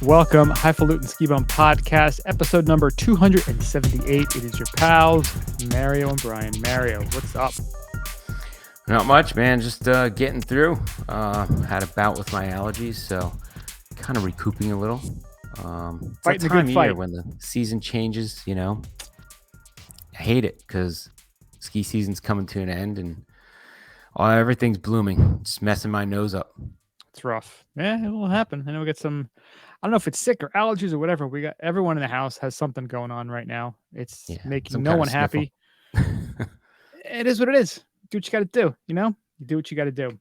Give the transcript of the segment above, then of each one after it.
Welcome, Highfalutin Ski Bum Podcast, episode number 278. It is your pals, Mario and Brian. Mario, what's up? Not much, man. Just getting through. Had a bout with my allergies, so kind of recouping a little. It's that time of year when the season changes, you know. I hate it because ski season's coming to an end and everything's blooming. Just messing my nose up. It's rough. Yeah, it will happen. I know we got some, I don't know if it's sick or allergies or whatever. We got everyone in the house has something going on right now. It's making no one happy. It is what it is. Do what you got to do, you know? You do what you got to do.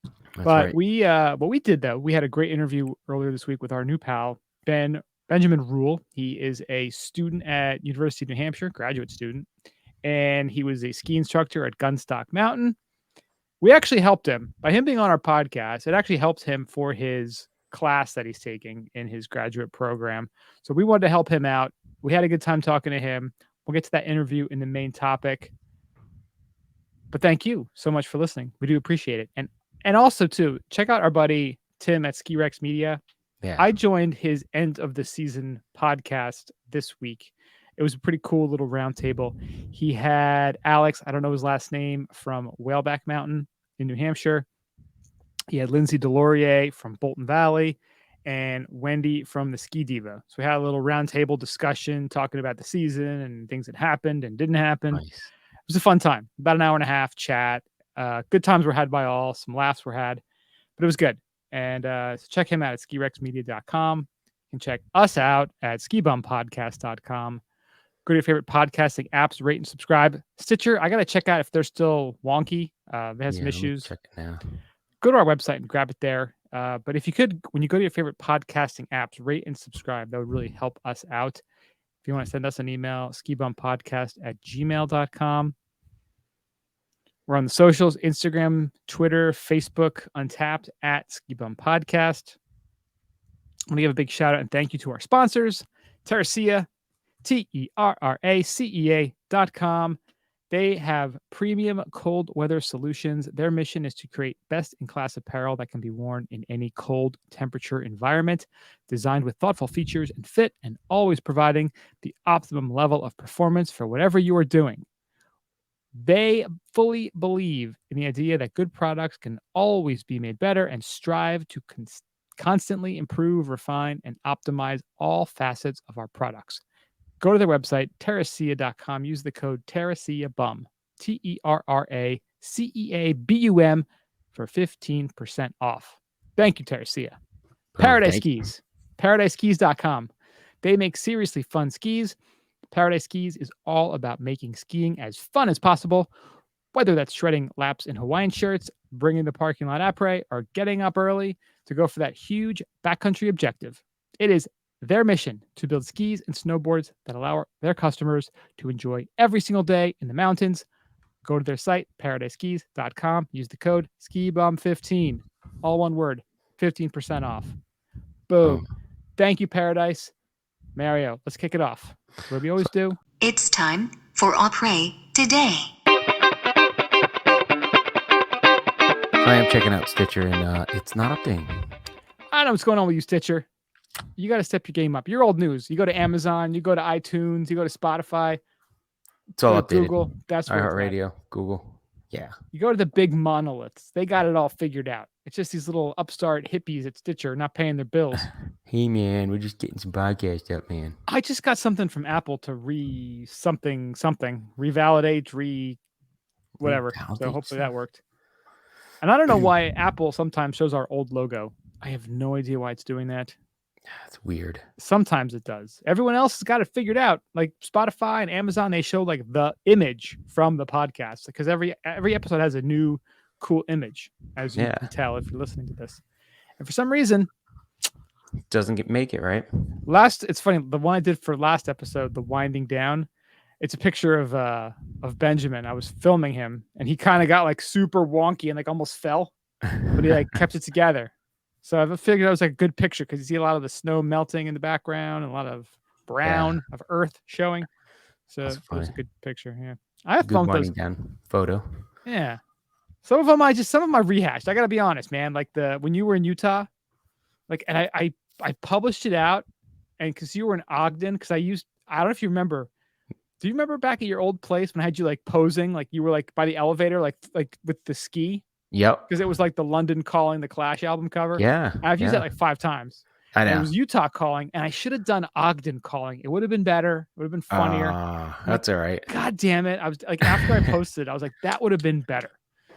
That's but right. what we did though, we had a great interview earlier this week with our new pal, Benjamin Ruhl. He is a student at University of New Hampshire, graduate student, and he was a ski instructor at Gunstock Mountain. We actually helped him by him being on our podcast. It actually helped him for his class that he's taking in his graduate program. So we wanted to help him out. We had a good time talking to him. We'll get to that interview in the main topic. But thank you so much for listening. We do appreciate it. And also too, check out our buddy Tim at Ski Rex Media. Yeah. I joined his end of the season podcast this week. It was a pretty cool little roundtable. He had Alex, I don't know his last name, from Whaleback Mountain in New Hampshire. He had Lindsay Delorier from Bolton Valley and Wendy from the Ski Diva. So we had a little roundtable discussion talking about the season and things that happened and didn't happen. Nice. It was a fun time. About an hour and a half chat. Good times were had by all. Some laughs were had, but it was good. And so check him out at skirexmedia.com. You can check us out at skibumpodcast.com. Go to your favorite podcasting apps, rate and subscribe. Stitcher, I got to check out if they're still wonky. They had some issues. Check it now. Go to our website and grab it there. But if you could, when you go to your favorite podcasting apps, rate and subscribe. That would really help us out. If you want to send us an email, skibumpodcast@gmail.com. We're on the socials, Instagram, Twitter, Facebook, Untapped at Skibum Podcast. I want to give a big shout out and thank you to our sponsors, Terracea, TERRACEA.com. They have premium cold weather solutions. Their mission is to create best-in-class apparel that can be worn in any cold temperature environment, designed with thoughtful features and fit, and always providing the optimum level of performance for whatever you are doing. They fully believe in the idea that good products can always be made better and strive to constantly improve, refine, and optimize all facets of our products. Go to their website, terracea.com. Use the code TerraceaBum, TERRACEABUM, for 15% off. Thank you, Terracea. Paradise Skis, paradiseskis.com. They make seriously fun skis. Paradise Skis is all about making skiing as fun as possible, whether that's shredding laps in Hawaiian shirts, bringing the parking lot après, or getting up early to go for that huge backcountry objective. It is their mission to build skis and snowboards that allow their customers to enjoy every single day in the mountains. Go to their site, paradiseskis.com. Use the code SKIBUM15. All one word, 15% off. Boom. Thank you, Paradise. Mario, let's kick it off. What we always do. It's time for Après Today. So I am checking out Stitcher, and it's not updating. I don't know what's going on with you, Stitcher. You got to step your game up. You're old news. You go to Amazon, you go to iTunes, you go to Spotify. It's all updated. Google. That's where iHeartRadio, Google. Yeah. You go to the big monoliths. They got it all figured out. It's just these little upstart hippies at Stitcher not paying their bills. Hey, man, we're just getting some podcasts up, man. I just got something from Apple to revalidate, whatever. So hopefully that worked. And I don't know why Apple sometimes shows our old logo. I have no idea why it's doing that. It's weird. Sometimes it does. Everyone else has got it figured out. Like Spotify and Amazon, they show like the image from the podcast because every episode has a new cool image, as you can tell if you're listening to this. And for some reason, it doesn't make it right. It's funny. The one I did for last episode, the winding down, it's a picture of Benjamin. I was filming him, and he kind of got like super wonky and like almost fell, but he like kept it together. So I figured that was like a good picture because you see a lot of the snow melting in the background and a lot of brown of earth showing. So it was a good picture. Yeah, I have good winding down photo. Yeah, some of them I rehashed. I gotta be honest, man. Like when you were in Utah, like, and I published it out, and because you were in Ogden, because I don't know if you remember. Do you remember back at your old place when I had you like posing, like you were like by the elevator, like with the ski? Yep. Because it was like the London Calling, the Clash album cover. Yeah. I've used that like 5 times. I know. And it was Utah Calling, and I should have done Ogden Calling. It would have been better. It would have been funnier. That's all right. God damn it! I was like, after I posted, I was like, that would have been better.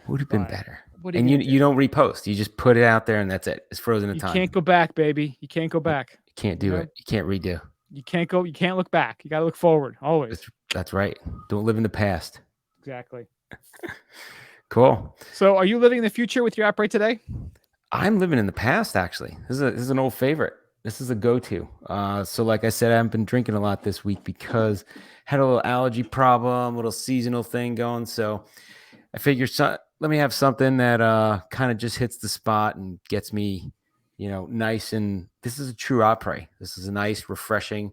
Would have been better. And you don't repost. You just put it out there, and that's it. It's frozen in time. You can't go back, baby. You can't go back. You can't do it. You can't redo. You can't go. You can't look back. You got to look forward always. That's right. Don't live in the past. Exactly. Cool. So, are you living in the future with your app right today? I'm living in the past, actually. This is an old favorite. This is a go-to. So, like I said, I haven't been drinking a lot this week because I had a little allergy problem, a little seasonal thing going. So, I figured, let me have something that kind of just hits the spot and gets me, nice. And this is a true après. This is a nice, refreshing.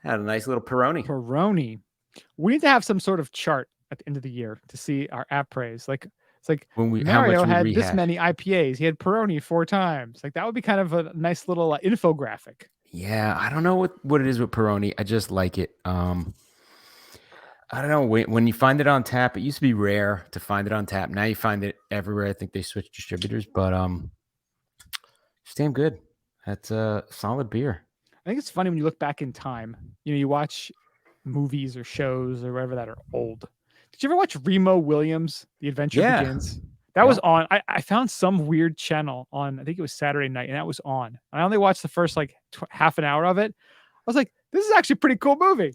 Had a nice little Peroni. Peroni. We need to have some sort of chart at the end of the year to see our apres. Like it's like when Mario had this many IPAs. He had Peroni 4 times. Like that would be kind of a nice little infographic. Yeah, I don't know what it is with Peroni. I just like it. I don't know. When you find it on tap, it used to be rare to find it on tap. Now you find it everywhere. I think they switched distributors, but it's damn good. That's a solid beer. I think it's funny when you look back in time. You watch movies or shows or whatever that are old. Did you ever watch Remo Williams, The Adventure Begins? That was on. I found some weird channel on, I think it was Saturday night, and that was on. I only watched the first like half an hour of it. I was like, this is actually a pretty cool movie.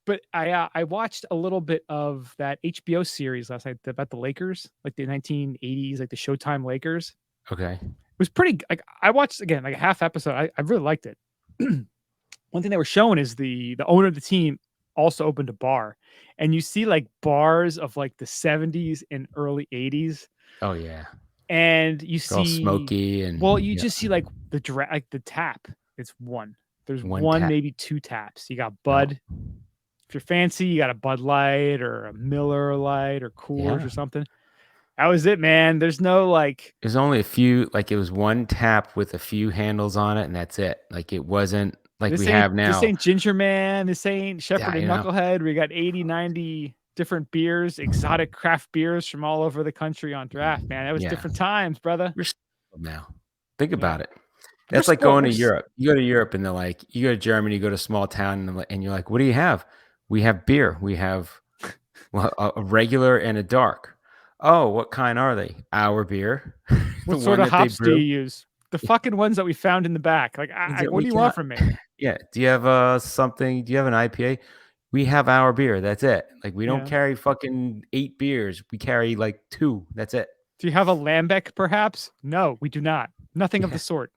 But I watched a little bit of that HBO series last night about the Lakers, like the 1980s, like the Showtime Lakers. Okay. It was pretty, like I watched again, like a half episode. I really liked it. One thing they were showing is the owner of the team also opened a bar, and you see like bars of like the 70s and early 80s. Oh yeah. And you see all smoky and you just see like the tap. It's one. There's one maybe 2 taps. You got Bud. Oh. If you're fancy, you got a Bud Light or a Miller Light or Coors or something. That was it, man. There's no like. There's only a few. Like it was one tap with a few handles on it, and that's it. Like it wasn't like we have now. This ain't Ginger Man. This ain't Shepherd and Knucklehead. We got 80, 90 different beers, exotic craft beers from all over the country on draft, man. That was different times, brother. We're now. Think about it. That's like going to Europe. You go to Europe, and they're like, you go to Germany, you go to a small town, and you're like, what do you have? We have beer. We have a regular and a dark. Oh, what kind are they? Our beer. What sort of hops do you use? The fucking ones that we found in the back. Like, what do you want from me? Yeah. Do you have something? Do you have an IPA? We have our beer. That's it. Like, we don't carry fucking 8 beers. We carry like 2. That's it. Do you have a Lambic, perhaps? No, we do not. Nothing of the sort.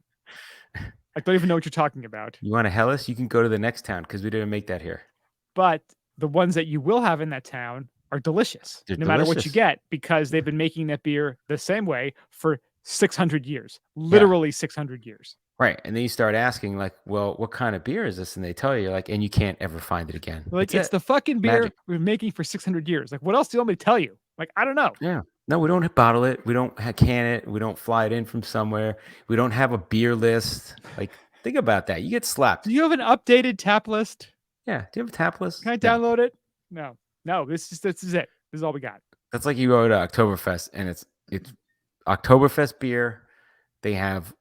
I don't even know what you're talking about. You want a Helles? You can go to the next town because we didn't make that here. But the ones that you will have in that town are delicious. They're matter what you get, because they've been making that beer the same way for 600 years, literally 600 years. Right. And then you start asking like, well, what kind of beer is this? And they tell you like, and you can't ever find it again. Like, it's the fucking beer we're making for 600 years. Like, what else do you want me to tell you? Like, I don't know. Yeah. No, we don't bottle it. We don't can it. We don't fly it in from somewhere. We don't have a beer list. Like, think about that. You get slapped. Do you have an updated tap list? Yeah. Do you have a tap list? Can I download it? No, this is it. This is all we got. That's like you go to Oktoberfest and it's Oktoberfest beer. They have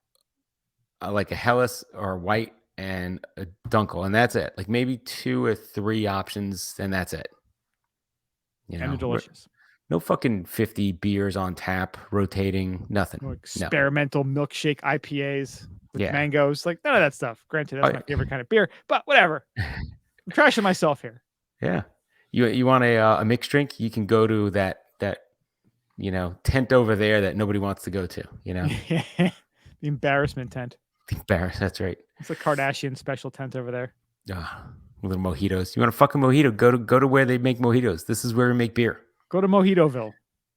like a Helles or a white and a Dunkel, and that's it. Like maybe 2 or 3 options, and that's it. And they're delicious. No fucking 50 beers on tap, rotating, nothing. No experimental milkshake IPAs with mangoes. Like, none of that stuff. Granted, that's my favorite kind of beer, but whatever. I'm trashing myself here. Yeah. You want a mixed drink? You can go to that tent over there that nobody wants to go to, The embarrassment tent. That's right. It's a Kardashian special tent over there. Little mojitos. You want a fucking mojito? Go to where they make mojitos. This is where we make beer. Go to Mojitoville.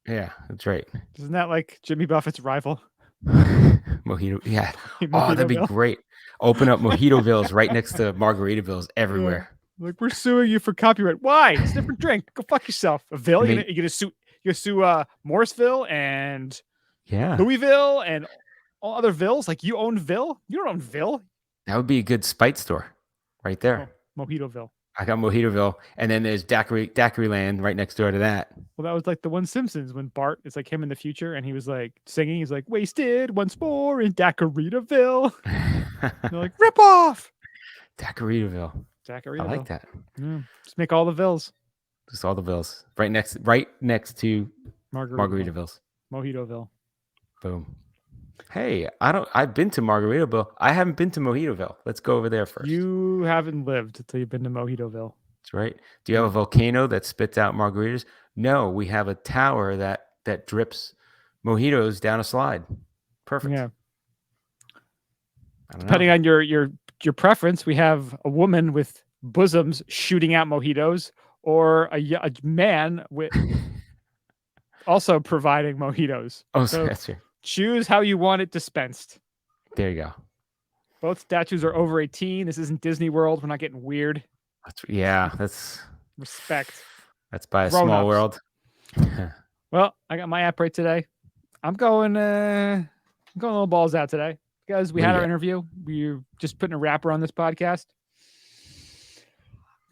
Yeah, that's right. Isn't that like Jimmy Buffett's rival? Mojito. Yeah. Oh, that'd be great. Open up Mojitovilles right next to Margaritavilles everywhere. Yeah. Like, we're suing you for copyright. Why? It's a different drink. Go fuck yourself. A Ville? You're gonna sue Morrisville and Louisville and all other Villes. Like you own Ville? You don't own Ville. That would be a good spite store right there. Mojitoville. I got Mojitoville, and then there's Daiquiri Land right next door to that. Well, that was like the one Simpsons when Bart, it's like him in the future, and he was like singing. He's like, wasted once more in Daiquiritaville. They're like, rip off. Daiquiritaville. I like that. Yeah. Just make all the Villes. Just all the Villes. Right next to Margaritavilles. Mojitoville. Boom. Hey, I've been to Margaritaville. I haven't been to Mojitoville. Let's go over there first. You haven't lived until you've been to Mojitoville. That's right. Do you have a volcano that spits out margaritas? No, we have a tower that drips mojitos down a slide. Perfect. Yeah. Depending on your preference, we have a woman with bosoms shooting out mojitos, or a man with also providing mojitos. Oh, so that's true. Choose how you want it dispensed. There you go. Both statues are over 18. This isn't Disney World. We're not getting weird. That's respect. That's by a small world. Well, I got my app right today. I'm going a little balls out today. Guys, we had our interview. We're just putting a wrapper on this podcast.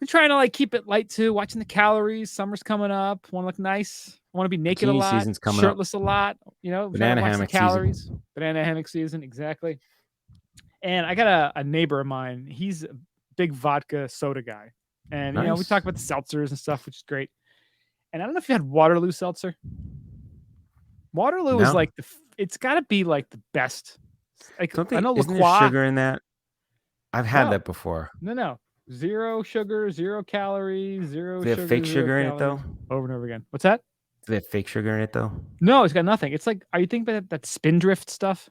I'm trying to like keep it light too, watching the calories. Summer's coming up. Want to look nice. I want to be naked a lot, shirtless a lot. You know, banana hammock calories. Season. Banana hammock season, exactly. And I got a neighbor of mine. He's a big vodka soda guy, and you know we talk about the seltzers and stuff, which is great. And I don't know if you had Waterloo seltzer. Waterloo is like it's got to be like the best. Like I know isn't there sugar in that? I've had that before. No. 0 sugar, 0 calories, 0 sugar. They have fake sugar in it though? Over and over again. What's that? Do they have fake sugar in it though? No, it's got nothing. It's like, are you thinking about that Spindrift stuff?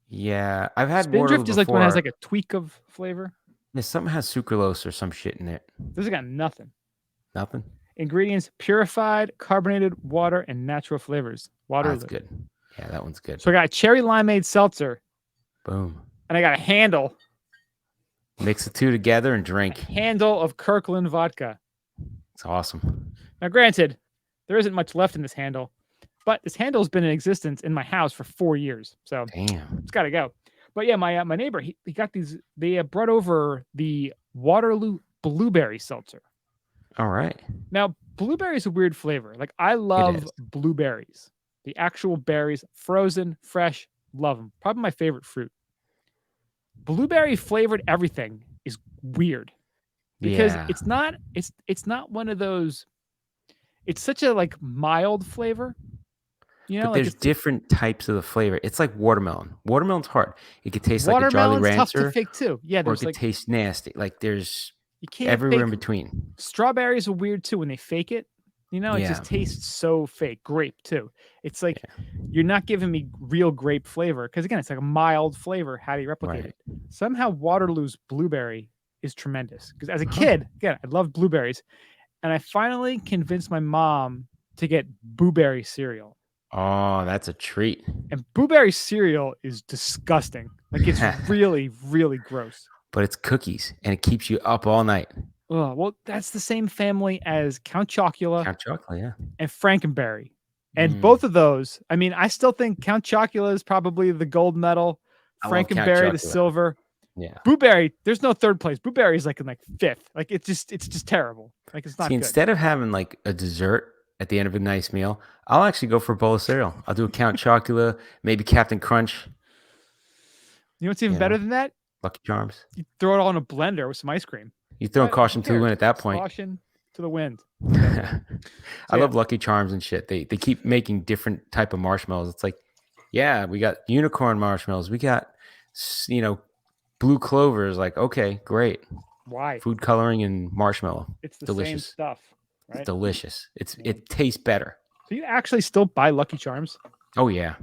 Yeah, I've had Spindrift is like one that has like a tweak of flavor. Yeah, something has sucralose or some shit in it. This has got nothing. Nothing? Ingredients: purified, carbonated water, and natural flavors. Water. That's good. Yeah, that one's good. So I got a cherry limeade seltzer. Boom. And I got a handle. Mix the two together and drink. A handle of Kirkland vodka. It's awesome. Now, granted, there isn't much left in this handle, but this handle's been in existence in my house for 4 years. So damn, it's got to go. But yeah, my neighbor, he got these. They brought over the Waterloo blueberry seltzer. All right. Now, blueberry is a weird flavor. Like I love blueberries, the actual berries, frozen, fresh. Love them. Probably my favorite fruit. Blueberry flavored everything is weird because it's not one of those. It's such a like mild flavor, you know. But there's different types of the flavor. It's like watermelon. Watermelon's hard. It could taste like a Jolly Rancher. Tough to fake too. Yeah, or it could taste nasty. Like there's everywhere in between. Strawberries are weird too when they fake it. You know, it just tastes so fake. Grape too. It's like you're not giving me real grape flavor because again, it's like a mild flavor. How do you replicate it? Somehow Waterloo's blueberry is tremendous because as a kid, again, I loved blueberries, and I finally convinced my mom to get blueberry cereal. Oh, that's a treat. And blueberry cereal is disgusting. Like it's really, really gross. But it's cookies and it keeps you up all night. Oh, well, that's the same family as Count Chocula. Count Chocula, yeah. And Frankenberry. And both of those, I mean, I still think Count Chocula is probably the gold medal. Frankenberry, the silver. Yeah. Blueberry, there's no third place. Blueberry is like in like fifth. Like it's just terrible. Like it's not good. Instead of having like a dessert at the end of a nice meal, I'll actually go for a bowl of cereal. I'll do a Count Chocula, maybe Captain Crunch. You know what's even better than that? Lucky Charms. You throw it all in a blender with some ice cream. You throw caution to the wind at that point. Caution to the wind. I love Lucky Charms and shit. They keep making different type of marshmallows. It's like, yeah, we got unicorn marshmallows. We got, blue clovers. Like, okay, great. Why? Food coloring and marshmallow. It's the delicious same stuff. Right? It's delicious. It tastes better. So you actually still buy Lucky Charms? Oh yeah,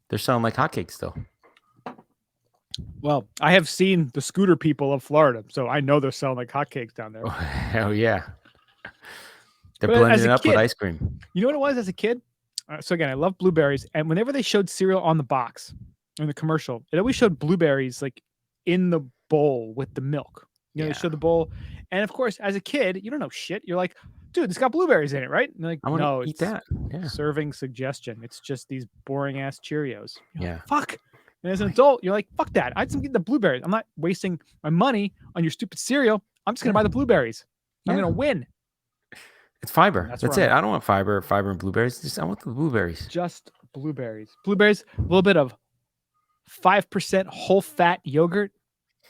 they're selling like hotcakes still. Well, I have seen the scooter people of Florida, so I know they're selling like hotcakes down there. Oh, hell yeah. They're blending it up with ice cream. You know what it was as a kid? So again, I love blueberries. And whenever they showed cereal on the box, in the commercial, it always showed blueberries like in the bowl with the milk. You know, they showed the bowl. And of course, as a kid, you don't know shit. You're like, dude, it's got blueberries in it, right? And like, I want to eat that. Serving suggestion. It's just these boring ass Cheerios. You're like, fuck. And as an adult, you're like, fuck that. I just get the blueberries. I'm not wasting my money on your stupid cereal. I'm just going to buy the blueberries. I'm going to win. It's fiber. That's That's it. I don't want fiber and blueberries. I want the blueberries. Just blueberries. Blueberries, a little bit of 5% whole fat yogurt.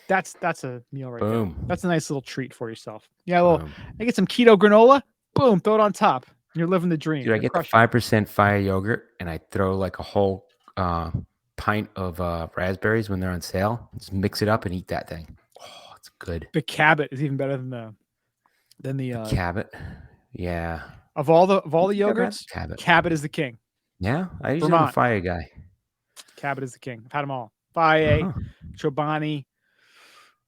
That's a meal right there. That's a nice little treat for yourself. Yeah, I get some keto granola. Boom, throw it on top. You're living the dream. Dude, I get the 5% fire yogurt, and I throw like a whole pint of raspberries when they're on sale. Just mix it up and eat that thing. Oh, it's good. The Cabot is even better than the Cabot. Yeah. Of all the yogurts, Cabot is the king. Yeah, I usually am a Fire guy. Cabot is the king. I've had them all. Fire, Chobani.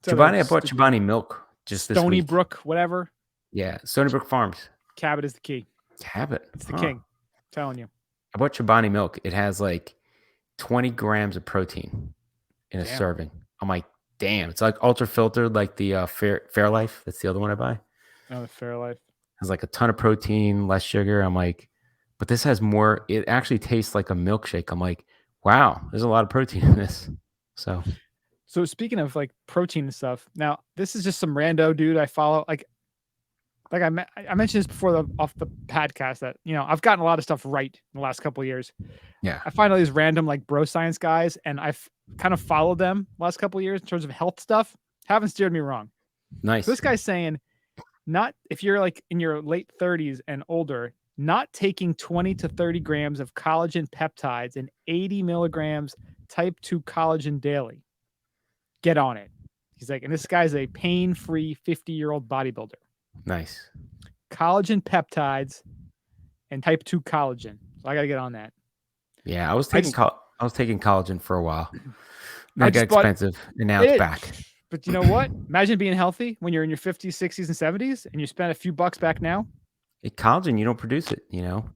Chobani, I bought Chobani milk just this week. Stony Brook, whatever. Yeah, Stony Brook Farms. Cabot is the key. Cabot. It's the king. I'm telling you. I bought Chobani milk. It has like 20 grams of protein in a serving. I'm like, damn. It's like ultra filtered, like the Fairlife. That's the other one I buy. Oh, the Fairlife. Has like a ton of protein, less sugar. I'm like, but this has more. It actually tastes like a milkshake. I'm like, wow, there's a lot of protein in this. So speaking of like protein and stuff, now this is just some rando dude I follow. Like I mentioned this before off the podcast that, you know, I've gotten a lot of stuff right in the last couple of years. Yeah. I find all these random like bro science guys, and I've kind of followed them last couple of years in terms of health stuff. Haven't steered me wrong. Nice. So this guy's saying, not if you're like in your late 30s and older, not taking 20 to 30 grams of collagen peptides and 80 milligrams type 2 collagen daily. Get on it. He's like, and this guy's a pain-free 50-year-old bodybuilder. Nice. Collagen peptides and type 2 collagen. So I got to get on that. Yeah, I was taking collagen for a while. That got expensive, and now it's back. But you know what? Imagine being healthy when you're in your 50s, 60s, and 70s, and you spend a few bucks back now. Collagen, you don't produce it, you know.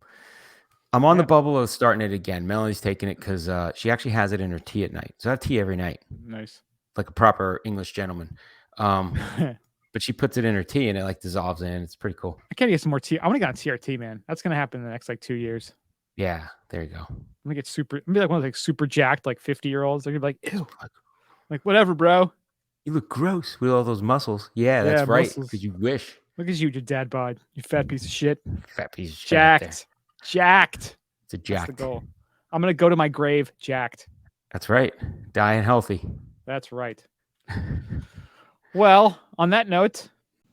I'm on the bubble of starting it again. Melanie's taking it because she actually has it in her tea at night. So I have tea every night. Nice. Like a proper English gentleman. But she puts it in her tea and it like dissolves in. It's pretty cool. I can't get some more tea. I want to get on TRT, man. That's gonna happen in the next like 2 years. Yeah, there you go. I'm gonna get I'm gonna be like one of those like super jacked like 50-year-olds. They're gonna be like, ew, like whatever, bro. You look gross with all those muscles. Yeah, that's right. Because you wish. Look at you, your dad bod. You fat piece of shit. Fat piece of shit. Jacked. It's a jacked. That's the goal. I'm gonna go to my grave jacked. That's right. Dying healthy. That's right. Well, on that note,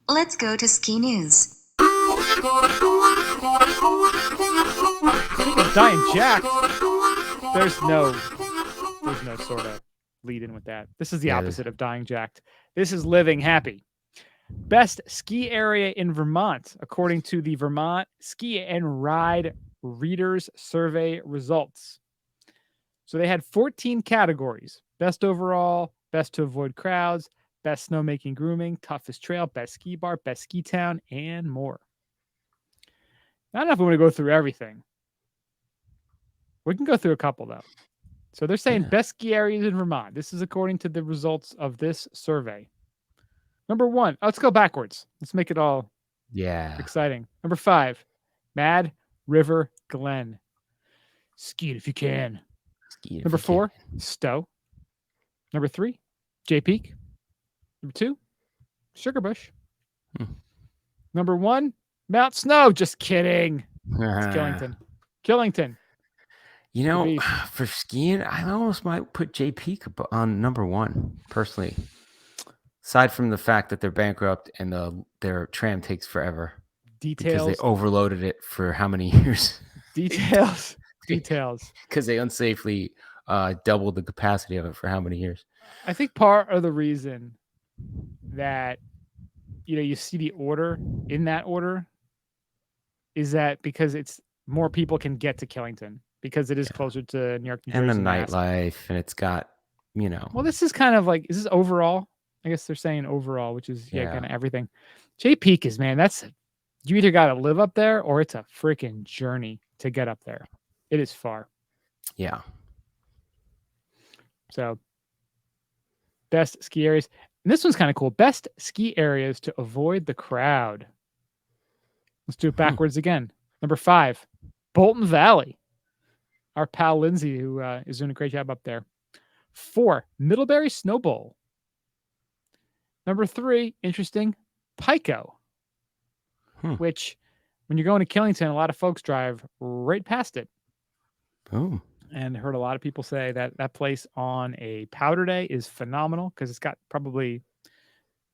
let's go to ski news. Dying jacked. There's no sort of lead in with that. This is the opposite of dying jacked. This is living happy. Best ski area in Vermont, according to the Vermont Ski and Ride Readers Survey results. So they had 14 categories: best overall, best to avoid crowds, best snowmaking grooming, toughest trail, best ski bar, best ski town, and more. I don't know if we want to go through everything. We can go through a couple, though. So they're saying best ski areas in Vermont. This is according to the results of this survey. Number 1, let's go backwards. Let's make it all exciting. Number 5, Mad River Glen. Ski it if you can. Number 4, Stowe. Number 3, Jay Peak. Number 2, Sugarbush. Number 1, Mount Snow. Just kidding. It's Killington. You know, for skiing, I almost might put Jay Peak on number 1, personally. Aside from the fact that they're bankrupt and their tram takes forever. Details. Because they overloaded it for how many years? Details. Because they unsafely doubled the capacity of it for how many years? I think part of the reason that, you know, you see the order in that order is that because it's more people can get to Killington because it is closer to New York, New Jersey. And the nightlife, and it's got, you know. Well, this is kind of like, is this overall? I guess they're saying overall, which is kind of everything. Jay Peak is, man, you either got to live up there or it's a freaking journey to get up there. It is far. Yeah. So best ski areas. And this one's kind of cool. Best ski areas to avoid the crowd. Let's do it backwards again. Number 5, Bolton Valley. Our pal Lindsay, who is doing a great job up there. 4, Middlebury Snow Bowl. Number 3, interesting, Pico, which when you're going to Killington, a lot of folks drive right past it. Oh. And heard a lot of people say that that place on a powder day is phenomenal because it's got probably,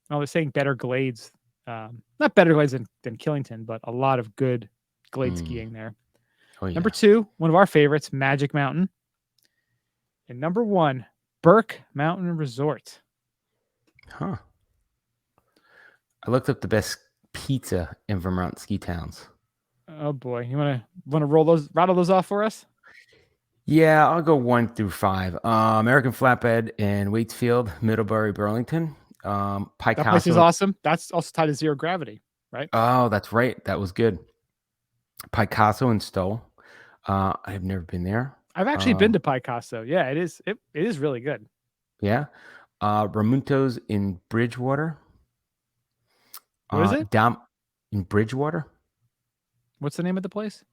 well, they're saying better glades, not better glades than Killington, but a lot of good glade skiing there. Oh, yeah. Number 2, one of our favorites, Magic Mountain. And number 1, Burke Mountain Resort. Huh. I looked up the best pizza in Vermont ski towns. Oh boy, you want to rattle those off for us? Yeah, I'll go 1 through 5. American Flatbed in Waitsfield, Middlebury, Burlington. Picasso. That place is awesome. That's also tied to Zero Gravity, right? Oh, that's right. That was good. Picasso in Stowe. I've never been there. I've actually been to Picasso. Yeah, it is really good. Yeah. Ramunto's in Bridgewater. What is it? In Bridgewater. What's the name of the place?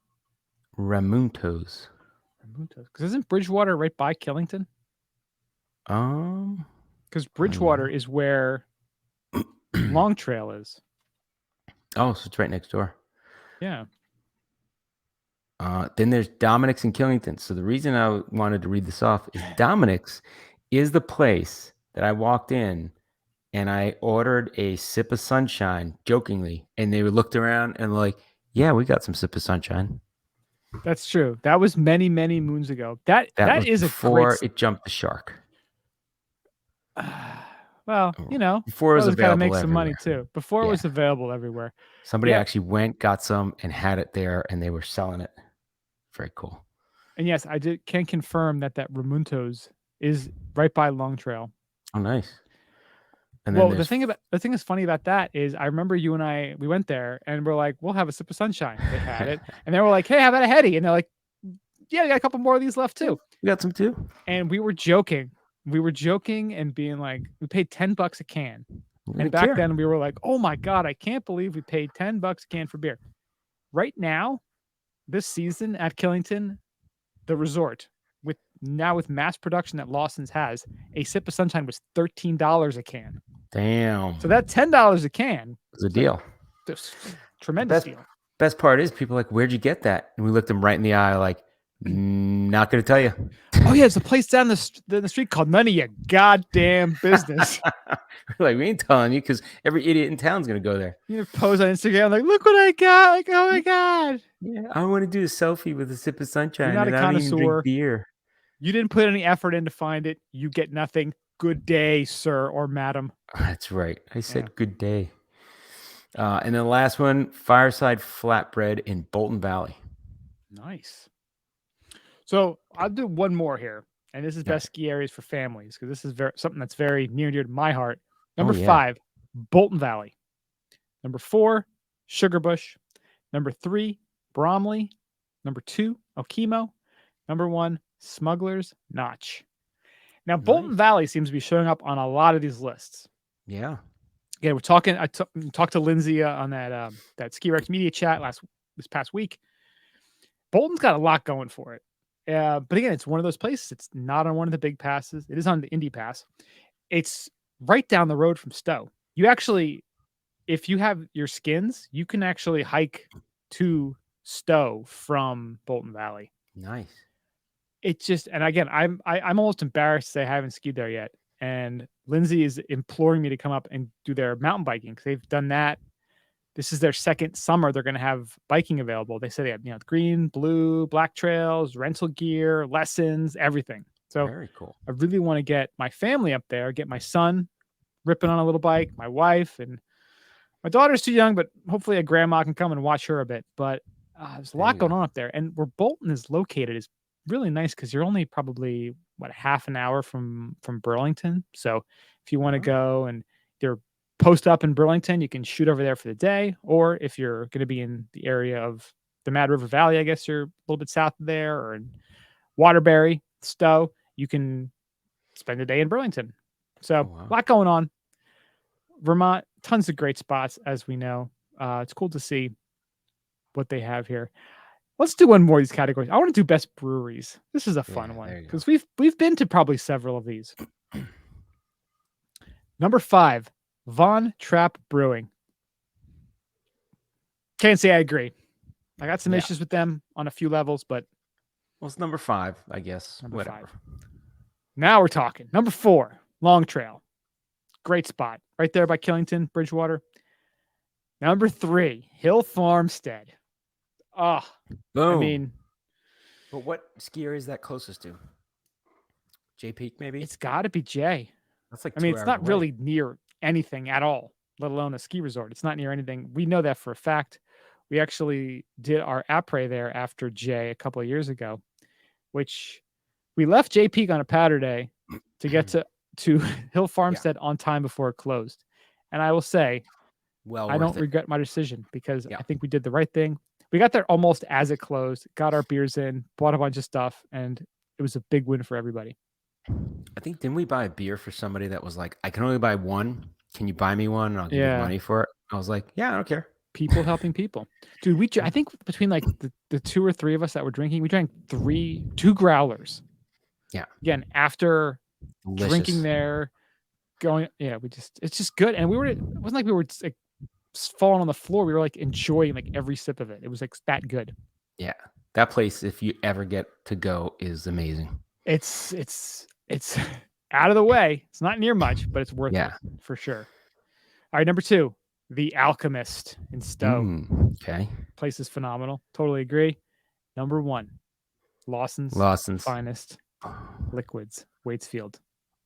Ramunto's. Because isn't Bridgewater right by Killington? Because Bridgewater is where Long Trail is. Oh, so it's right next door. Yeah. Then there's Dominic's in Killington. So the reason I wanted to read this off is Dominic's is the place that I walked in and I ordered a sip of sunshine jokingly, and they looked around and like, yeah, we got some sip of sunshine. That's true. That was many, many moons ago. That is before it jumped the shark. Well, before it was available make some everywhere. Money too. Before it was available everywhere. Somebody actually went, got some, and had it there, and they were selling it. Very cool. And yes, I can confirm that Ramunto's is right by Long Trail. Oh, nice. And well, the thing that's funny about that is I remember you and we went there and we're like, we'll have a sip of sunshine. They had it. And they were like, hey, how about a heady? And they're like, yeah, we got a couple more of these left too. We got some too. And we were joking. We were joking and being like, we paid $10 a can. And back then we were like, oh my God, I can't believe we paid $10 a can for beer. Right now, this season at Killington, the resort, with mass production that Lawson's has, a sip of sunshine was $13 a can. Damn. So that $10 a can was a deal. Tremendous deal. Best part is people are like, where'd you get that? And we looked them right in the eye like, not going to tell you. Oh, yeah, it's a place down the street called None of Your Goddamn Business. Like, we ain't telling you because every idiot in town's going to go there. You post on Instagram like, look what I got. Like, oh my God. Yeah, I want to do a selfie with a sip of sunshine. You're not a connoisseur. I don't even drink beer. You didn't put any effort in to find it. You get nothing. Good day, sir or madam. That's right. I said good day. And then the last one, Fireside Flatbread in Bolton Valley. Nice. So I'll do one more here. And this is best ski areas for families because this is something that's very near and dear to my heart. Number 5, Bolton Valley. Number 4, Sugarbush. Number 3, Bromley. Number 2, Okemo. Number 1, Smuggler's Notch. Now, Bolton Valley seems to be showing up on a lot of these lists. Yeah. Yeah, we're talking. I talked to Lindsay on that Ski Rex Media chat this past week. Bolton's got a lot going for it. But again, it's one of those places. It's not on one of the big passes. It is on the Indy Pass. It's right down the road from Stowe. You actually, if you have your skins, you can actually hike to Stowe from Bolton Valley. Nice. It's just, and again, I'm almost embarrassed to say I haven't skied there yet. And Lindsay is imploring me to come up and do their mountain biking because they've done that. This is their second summer. They're going to have biking available. They say they have, green, blue, black trails, rental gear, lessons, everything. So very cool. I really want to get my family up there, get my son ripping on a little bike, my wife, and my daughter's too young, but hopefully a grandma can come and watch her a bit. But there's a lot going on up there. And where Bolton is located is really nice because you're only probably a half an hour from Burlington. So if you want to go and either post up in Burlington, you can shoot over there for the day. Or if you're going to be in the area of the Mad River Valley, I guess you're a little bit south of there, or in Waterbury, Stowe, you can spend a day in Burlington. So a lot going on. Vermont, tons of great spots, as we know. It's cool to see what they have here. Let's do one more of these categories. I want to do best breweries. This is a fun one because we've been to probably several of these. Number 5, Von Trapp Brewing. Can't say I agree. I got some issues with them on a few levels, but it's number 5, I guess. Whatever. 5. Now we're talking. Number 4, Long Trail. Great spot right there by Killington, Bridgewater. Number 3, Hill Farmstead. Oh, boom. I mean, but what ski area is that closest to? J Peak, maybe? It's got to be J. That's like, I mean, it's not really near anything at all, let alone a ski resort. It's not near anything. We know that for a fact. We actually did our après there after J a couple of years ago, which we left J Peak on a powder day to get to Hill Farmstead on time before it closed. And I will say, I don't regret my decision because I think we did the right thing. We got there almost as it closed, got our beers in, bought a bunch of stuff, and it was a big win for everybody. I think, didn't we buy a beer for somebody that was like, I can only buy one. Can you buy me one? And I'll give you money for it. I was like, yeah, I don't care. People helping people. Dude, I think between like the 2 or 3 of us that were drinking, we drank 2 growlers. Yeah. Again, after drinking there, it's just good. And it wasn't like we were like falling on the floor. We were like enjoying like every sip of it. It was like that good. Yeah. That place, if you ever get to go, is amazing. It's out of the way. It's not near much, but it's worth it for sure. All right, number 2, The Alchemist in Stowe. Okay. Place is phenomenal. Totally agree. Number 1, Lawson's Finest Liquids, Waitsfield.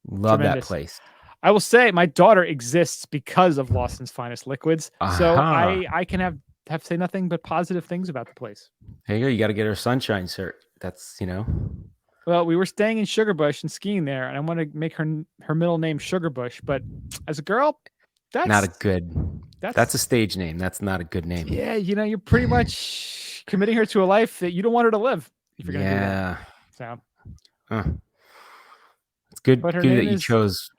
Love that place. I will say my daughter exists because of Lawson's Finest Liquids. So I can have say nothing but positive things about the place. There you go. You got to get her sunshine cert. That's, Well, we were staying in Sugarbush and skiing there, and I want to make her middle name Sugarbush, but as a girl, that's not a good. That's a stage name. That's not a good name. Yeah, you're pretty much committing her to a life that you don't want her to live if you're going to do that. So, it's good. Good that you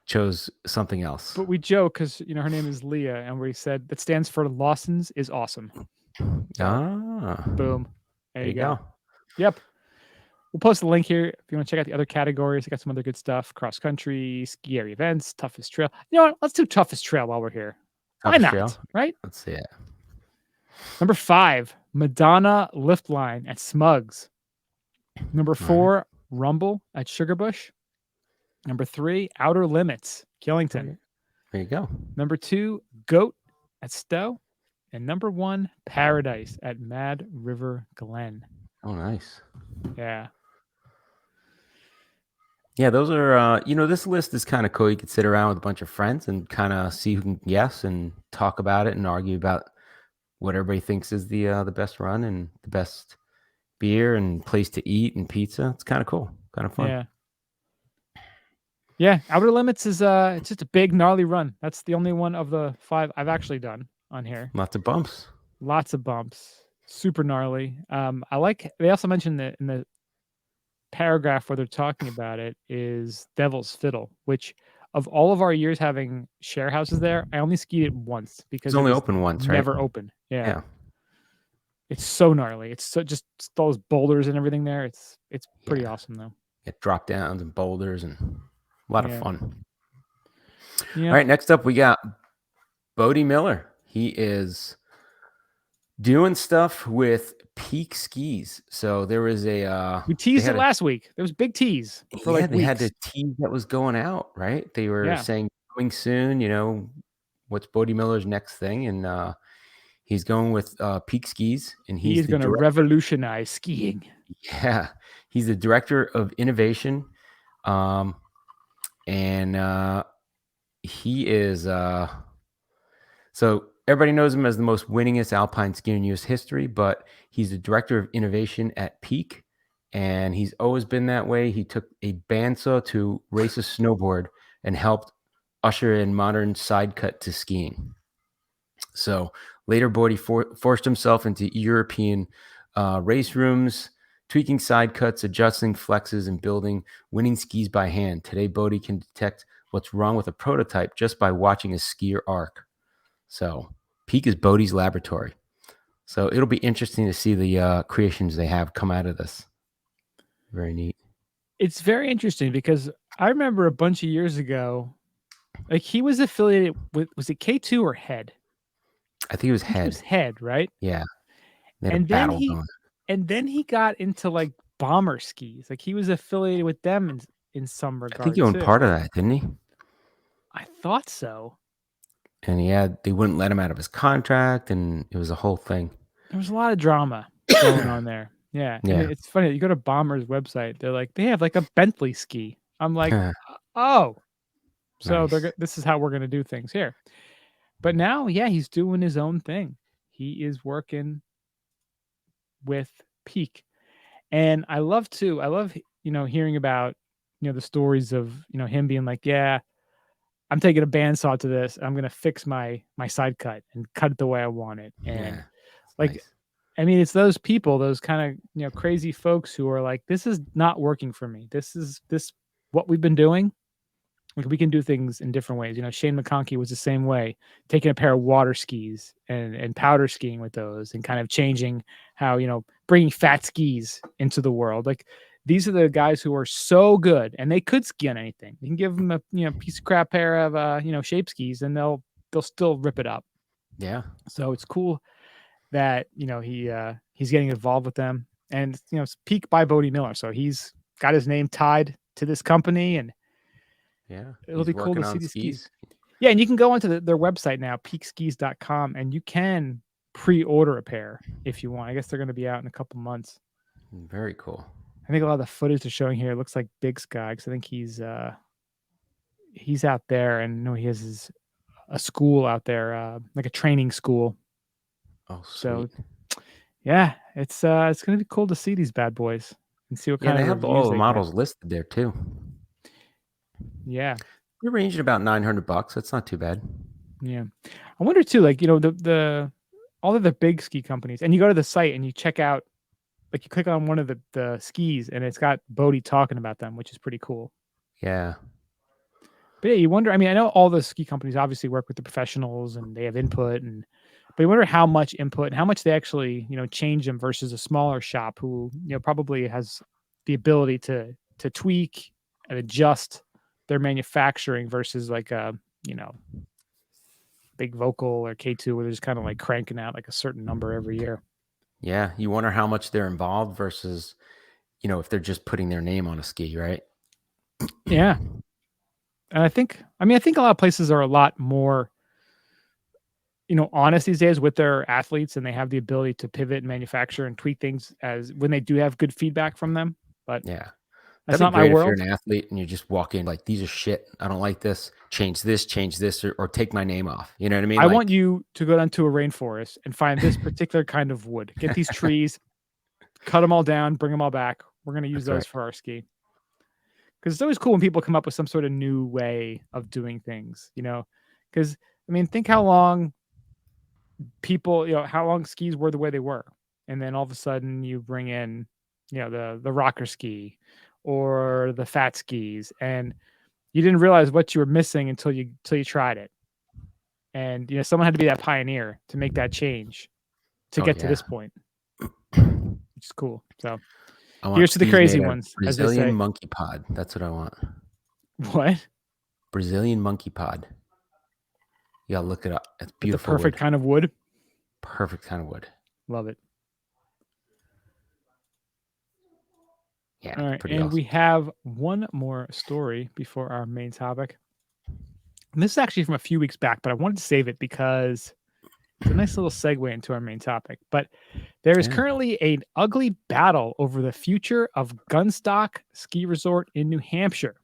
chose something else. But we joke because her name is Leah, and we said that stands for Lawson's is awesome. Boom. There you go. Yep. We'll post a link here if you want to check out the other categories. I got some other good stuff: cross country, ski area events, toughest trail. You know what? Let's do toughest trail while we're here. Why not? Trail? Right? Let's see it. Number 5, Madonna Lift Line at Smugs. Number 4, Rumble at Sugarbush. Number 3, Outer Limits, Killington. There you go. Number 2, Goat at Stowe. And number 1, Paradise at Mad River Glen. Oh, nice. Yeah. Yeah, those are, this list is kind of cool. You could sit around with a bunch of friends and kind of see who can guess and talk about it and argue about what everybody thinks is the best run and the best beer and place to eat and pizza. It's kind of cool. Kind of fun. Yeah. Yeah, Outer Limits is it's just a big gnarly run. That's the only one of the 5 I've actually done on here. Lots of bumps. Super gnarly. I like. They also mentioned that in the paragraph where they're talking about it is Devil's Fiddle, which of all of our years having share houses there, I only skied it once because it's only open once, right? Never open. Yeah. It's so gnarly. It's so just those boulders and everything there. It's pretty awesome though. Get drop downs and boulders and a lot of fun. Yeah. All right, next up we got Bodhi Miller. He is doing stuff with Peak Skis. So there was we teased it last week. There was big tease for they had a tease that was going out, right? They were saying coming soon, what's Bodhi Miller's next thing, and he's going with Peak Skis, and he's going to revolutionize skiing. Yeah, he's the director of innovation, and he is so everybody knows him as the most winningest alpine skier in U.S. history, but he's the director of innovation at Peak, and he's always been that way. He took a bandsaw to race a snowboard and helped usher in modern side cut to skiing. So later, Bodhi forced himself into European race rooms, tweaking side cuts, adjusting flexes, and building winning skis by hand. Today, Bodhi can detect what's wrong with a prototype just by watching a skier arc. So Peak is Bodhi's laboratory. So it'll be interesting to see the creations they have come out of this. Very neat. It's very interesting because I remember a bunch of years ago, like he was affiliated with, was it K2 or Head? I think it was I think it Head. was Head, right? Yeah. They had And a then battle going. he got into like bomber skis. Like he was affiliated with them in some I think regard he owned too. part of that, didn't he? I thought so. And they wouldn't let him out of his contract, and it was a whole thing. There was a lot of drama going on there. Yeah. And it's funny. You go to Bomber's website, they're like, they have like a Bentley ski. I'm like, oh, so Nice. this is how we're going to do things here. But now, yeah, he's doing his own thing. He is working with Peak. And I love, hearing about, the stories of, him being like, yeah, I'm taking a bandsaw to this. I'm going to fix my side cut and cut it the way I want it. And like, nice. I mean, it's those people, those kind of, crazy folks who are like, this is not working for me. This what we've been doing. Like we can do things in different ways. Shane McConkey was the same way, taking a pair of water skis and powder skiing with those and kind of changing how, bringing fat skis into the world. Like these are the guys who are so good and they could ski on anything. You can give them a, piece of crap pair of, shape skis and they'll still rip it up. Yeah. So it's cool that, he's getting involved with them and, it's Peak by Bodhi Miller. So he's got his name tied to this company and, yeah, it'll be cool to see these skis. skis. Yeah, and you can go onto their website now, peakskis.com, and you can pre-order a pair if you want. I guess they're going to be out in a couple months. Very cool. I think a lot of the footage they're showing here looks like Big Sky because I think he's out there, and he has a school out there, like a training school. Oh, sweet. So, yeah, it's going to be cool to see these bad boys and see what kind they of have reviews all the they models get. listed there too. Yeah. They're ranging about $900. That's not too bad. Yeah. I wonder too, like, the all of the big ski companies, and you go to the site and you check out, like you click on one of the skis and it's got Bodhi talking about them, which is pretty cool. Yeah. But yeah, you wonder, I mean, I know all the ski companies obviously work with the professionals and they have input but you wonder how much input and how much they actually, change them versus a smaller shop who, probably has the ability to tweak and adjust their manufacturing versus like a, big Vocal or K2 where they're just kind of like cranking out like a certain number every year. Yeah. You wonder how much they're involved versus, if they're just putting their name on a ski, right? Yeah. And I think a lot of places are a lot more, honest these days with their athletes, and they have the ability to pivot and manufacture and tweak things as when they do have good feedback from them. But yeah, that's that'd not be great my if you're world. an athlete and you just walk in like, these are shit. I don't like this. Change this, or take my name off. You know what I mean? I want you to go down to a rainforest and find this particular kind of wood. Get these trees, cut them all down, bring them all back. We're going to use those for our ski. Because it's always cool when people come up with some sort of new way of doing things, because think how long people, how long skis were the way they were. And then all of a sudden you bring in, the rocker ski or the fat skis, and you didn't realize what you were missing until you tried it. And, someone had to be that pioneer to make that change to get to this point, which is cool. So here's to the crazy ones, as they say. Brazilian monkey pod. That's what I want. What? Brazilian monkey pod. You gotta look it up. It's beautiful. The perfect kind of wood. Perfect kind of wood. Love it. Yeah. All right. And awesome. we have one more story before our main topic. And this is actually from a few weeks back, but I wanted to save it because it's a nice little segue into our main topic. But there is currently an ugly battle over the future of Gunstock Ski Resort in New Hampshire.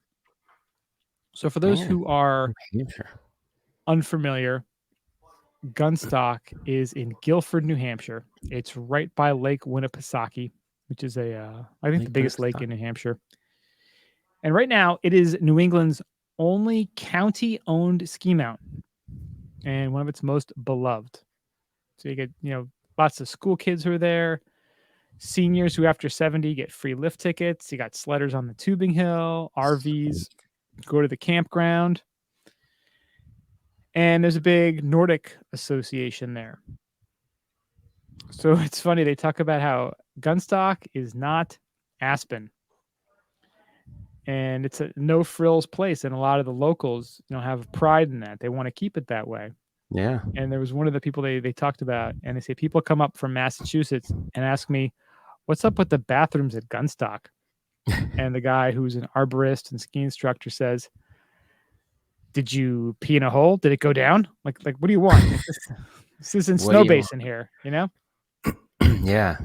So for those who are unfamiliar, Gunstock is in Guilford, New Hampshire. It's right by Lake Winnipesaukee, which is I think the biggest lake in New Hampshire. And right now it is New England's only county-owned ski mountain and one of its most beloved. So you get, lots of school kids who are there, seniors who after 70 get free lift tickets. You got sledders on the tubing hill, RVs, go to the campground. And there's a big Nordic association there. So it's funny. They talk about how Gunstock is not Aspen. And it's a no frills place. And a lot of the locals, have pride in that. They want to keep it that way. Yeah. And there was one of the people they talked about, and they say people come up from Massachusetts and ask me, what's up with the bathrooms at Gunstock? And the guy who's an arborist and ski instructor says, did you pee in a hole? Did it go down? Like what do you want? This isn't Snow Basin here, Yeah.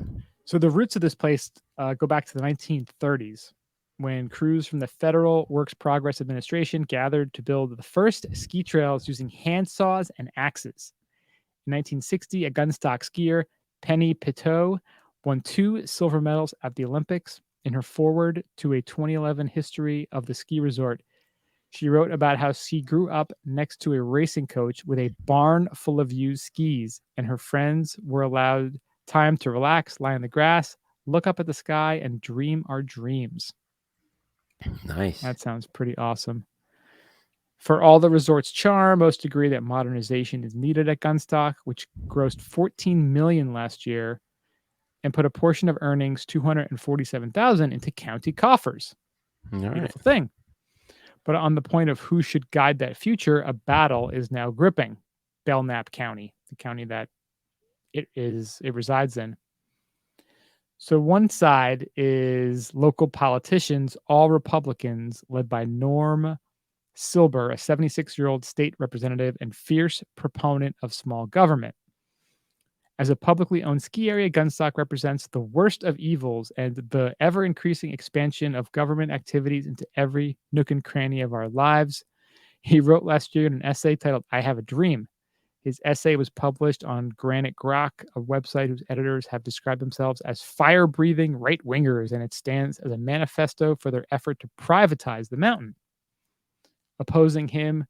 So the roots of this place go back to the 1930s, when crews from the Federal Works Progress Administration gathered to build the first ski trails using hand saws and axes. In 1960, a Gunstock skier, Penny Pitot, won 2 silver medals at the Olympics. In her foreword to a 2011 history of the ski resort, she wrote about how she grew up next to a racing coach with a barn full of used skis, and her friends were allowed time to relax, lie on the grass, look up at the sky, and dream our dreams. Nice. That sounds pretty awesome. For all the resort's charm, most agree that modernization is needed at Gunstock, which grossed $14 million last year and put a portion of earnings, $247,000, into county coffers. Beautiful thing. But on the point of who should guide that future, a battle is now gripping Belknap County, the county that it resides in. So one side is local politicians, all Republicans, led by Norm Silber, a 76-year-old state representative and fierce proponent of small government. As a publicly owned ski area, Gunstock represents the worst of evils and the ever-increasing expansion of government activities into every nook and cranny of our lives. He wrote last year in an essay titled, I Have a Dream. His essay was published on Granite Grok, a website whose editors have described themselves as fire-breathing right-wingers, and it stands as a manifesto for their effort to privatize the mountain. Opposing him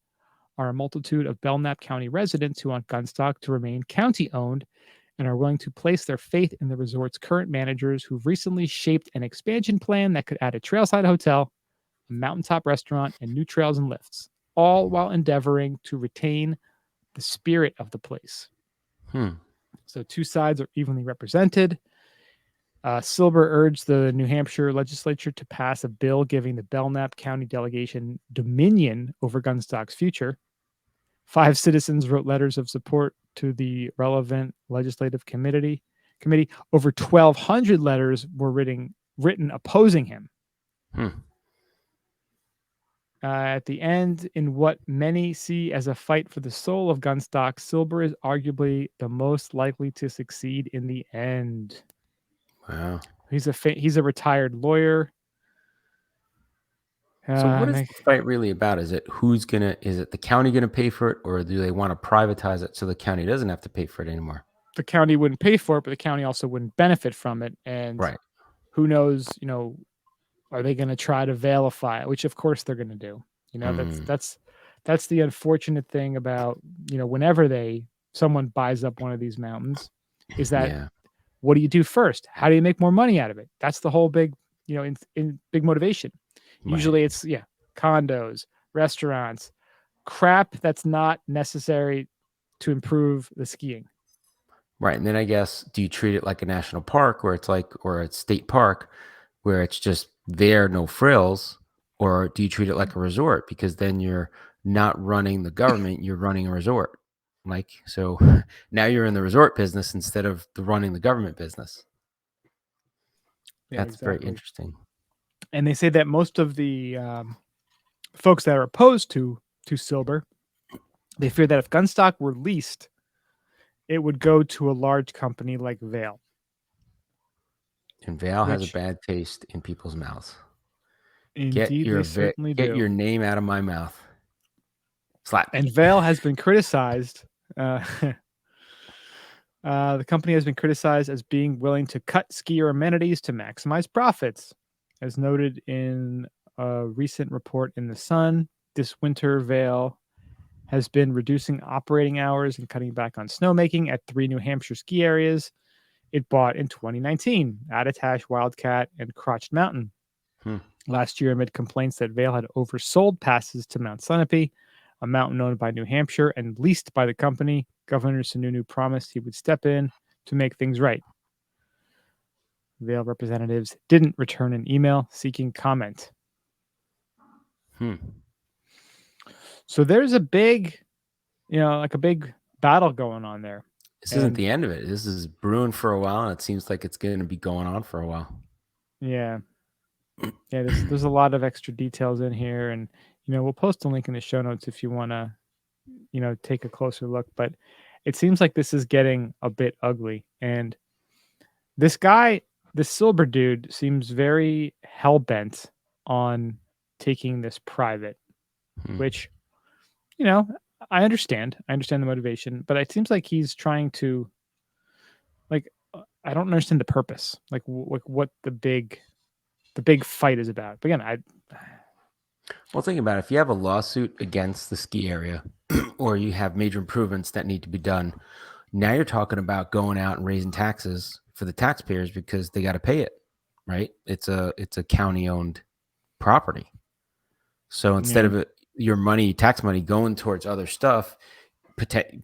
are a multitude of Belknap County residents who want Gunstock to remain county-owned and are willing to place their faith in the resort's current managers, who've recently shaped an expansion plan that could add a trailside hotel, a mountaintop restaurant, and new trails and lifts, all while endeavoring to retain the spirit of the place. So 2 sides are evenly represented. Silber urged the New Hampshire legislature to pass a bill giving the Belknap County delegation dominion over Gunstock's future. 5 citizens wrote letters of support to the relevant legislative committee. Over 1,200 letters were written opposing him. At the end, in what many see as a fight for the soul of Gunstock, Silber is arguably the most likely to succeed in the end. Wow. He's a retired lawyer. So what is the fight really about? Is it the county gonna pay for it, or do they want to privatize it so the county doesn't have to pay for it anymore? The county wouldn't pay for it, but the county also wouldn't benefit from it. And who knows, are they going to try to VALEify it, which of course they're going to do. That's the unfortunate thing about, whenever someone buys up one of these mountains, is that what do you do first? How do you make more money out of it? That's the whole big, in big motivation. Usually it's condos, restaurants, crap that's not necessary to improve the skiing. Right. And then I guess, do you treat it like a national park or a state park where it's just there, no frills? Or do you treat it like a resort? Because then you're not running the government, you're running a resort. So now you're in the resort business instead of running the government business. That's very interesting. And they say that most of the folks that are opposed to Silber, they fear that if Gunstock were leased, it would go to a large company like VALE. And VALE has a bad taste in people's mouths. Indeed, they certainly do. Get your name out of my mouth. Slap. And VALE has been criticized. The company has been criticized as being willing to cut skier amenities to maximize profits. As noted in a recent report in The Sun, this winter VALE has been reducing operating hours and cutting back on snowmaking at 3 New Hampshire ski areas it bought in 2019, Attitash, Wildcat, and Crotched Mountain. Last year, amid complaints that VALE had oversold passes to Mount Sunapee, a mountain owned by New Hampshire and leased by the company, Governor Sununu promised he would step in to make things right. VALE representatives didn't return an email seeking comment. So there's a big, like a big battle going on there. This isn't the end of it. This is brewing for a while, and it seems like it's going to be going on for a while. Yeah. Yeah, there's a lot of extra details in here, and we'll post a link in the show notes if you want to, take a closer look. But it seems like this is getting a bit ugly, and this guy, this Silber dude, seems very hell bent on taking this private, which, I understand. I understand the motivation, but it seems like he's trying to, like, I don't understand the purpose, like what the big fight is about. But again, Well, think about it. If you have a lawsuit against the ski area or you have major improvements that need to be done, now you're talking about going out and raising taxes for the taxpayers because they got to pay it, right? It's a county-owned property. So instead of your money, tax money, going towards other stuff,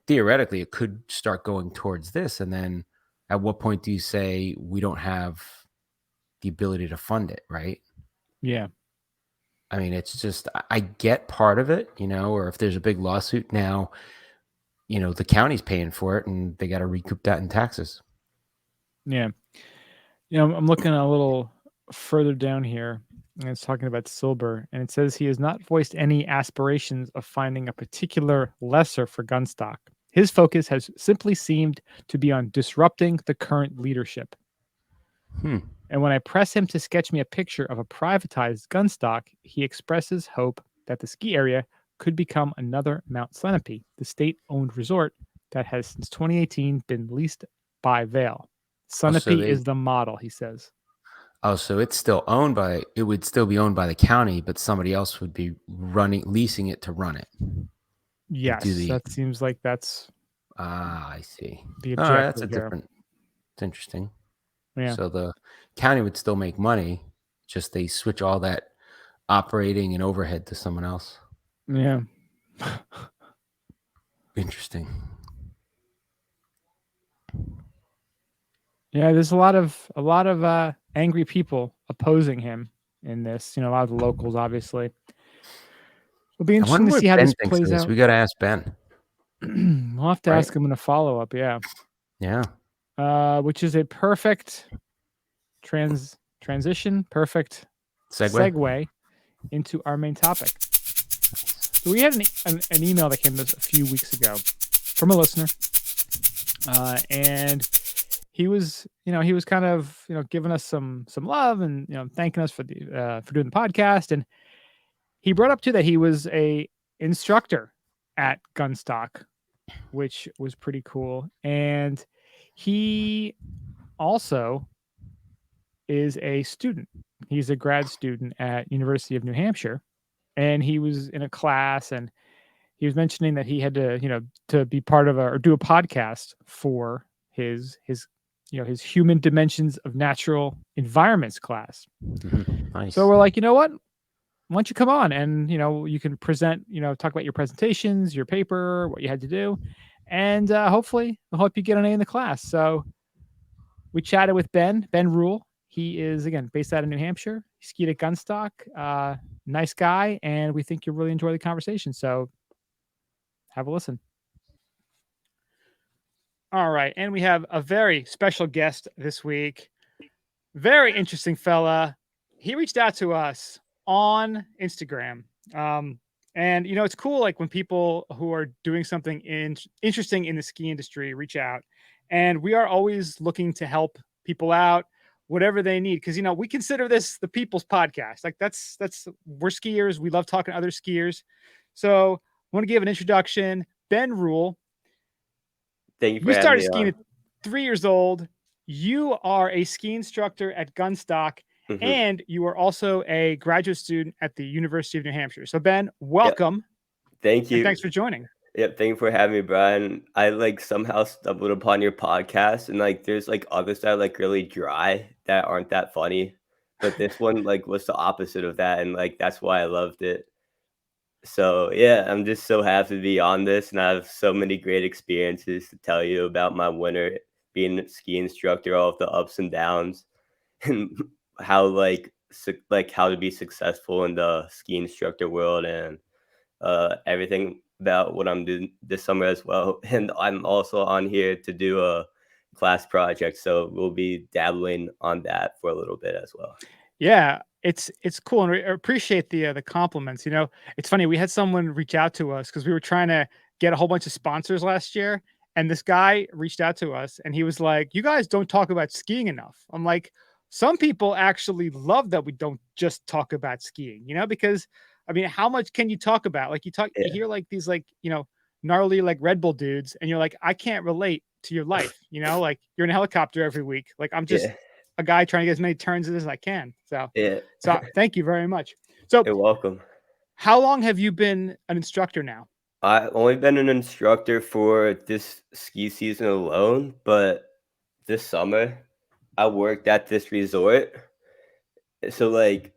theoretically, it could start going towards this. And then at what point do you say we don't have the ability to fund it, right? Yeah. I mean, it's just, I get part of it, or if there's a big lawsuit now, the county's paying for it and they got to recoup that in taxes. Yeah. I'm looking a little further down here, and it's talking about Silber, and it says he has not voiced any aspirations of finding a particular lesser for Gunstock. His focus has simply seemed to be on disrupting the current leadership. And when I press him to sketch me a picture of a privatized Gunstock, he expresses hope that the ski area could become another Mount Lenape, the state-owned resort that has since 2018 been leased by VALE. Lenape is the model, he says. Oh, so it's still owned by, it would still be owned by the county, but somebody else would be leasing it to run it. Yes, that seems like that's. I see. The objective that's different. It's interesting. Yeah. So the county would still make money, just they switch all that operating and overhead to someone else. Yeah. Interesting. Yeah, there's a lot of angry people opposing him in this. A lot of the locals, obviously. It'll be interesting to see how this plays out. We got to ask Ben. We'll have to ask him in a follow-up. Yeah. Yeah. Which is a perfect transition, perfect segue into our main topic. So we had an email that came to us a few weeks ago from a listener, and he was kind of giving us some love and thanking us for doing the podcast, and he brought up too that he was a instructor at Gunstock, which was pretty cool, and he also is a student. He's a grad student at University of New Hampshire, and he was in a class, and he was mentioning that he had to, to be part of or do a podcast for his human dimensions of natural environments class. Nice. So we're like, what? Why don't you come on and, you can present, talk about your presentations, your paper, what you had to do. And hopefully I'll help you get an A in the class. So we chatted with Ben Ruhl. He is, again, based out of New Hampshire. He skied at Gunstock. Nice guy. And we think you'll really enjoy the conversation. So have a listen. All right. And we have a very special guest this week. Very interesting fella. He reached out to us on Instagram. And, it's cool, like when people who are doing something interesting in the ski industry reach out. And we are always looking to help people out, whatever they need. Because, we consider this the people's podcast. Like that's we're skiers. We love talking to other skiers. So I want to give an introduction. Ben Ruhl. Thank you for You started skiing at 3 years old. You are a ski instructor at Gunstock. Mm-hmm. And you are also a graduate student at the University of New Hampshire. So Ben, welcome. Yep. Thank you. And thanks for joining. Yep. Thank you for having me, Brian. I somehow stumbled upon your podcast, and there's others that are really dry that aren't that funny, but this one was the opposite of that. And that's why I loved it. So yeah, I'm just so happy to be on this, and I have so many great experiences to tell you about my winter being a ski instructor, all of the ups and downs, and how like how to be successful in the ski instructor world, and everything about what I'm doing this summer as well. And I'm also on here to do a class project, so we'll be dabbling on that for a little bit as well. Yeah, it's cool, and we appreciate the compliments. You know, it's funny, we had someone reach out to us because we were trying to get a whole bunch of sponsors last year, and this guy reached out to us, and he was like, "You guys don't talk about skiing enough." I'm like, "Some people actually love that we don't just talk about skiing, you know, because I mean, how much can you talk about? Like you Yeah, hear like these like, you know, gnarly like Red Bull dudes, and you're like, I can't relate to your life, you know, like you're in a helicopter every week. Like I'm just yeah, a guy trying to get as many turns as I can. So, yeah. thank you very much. So, You're welcome. how long have you been an instructor now? I've only been an instructor for this ski season alone, but this summer I worked at this resort. So like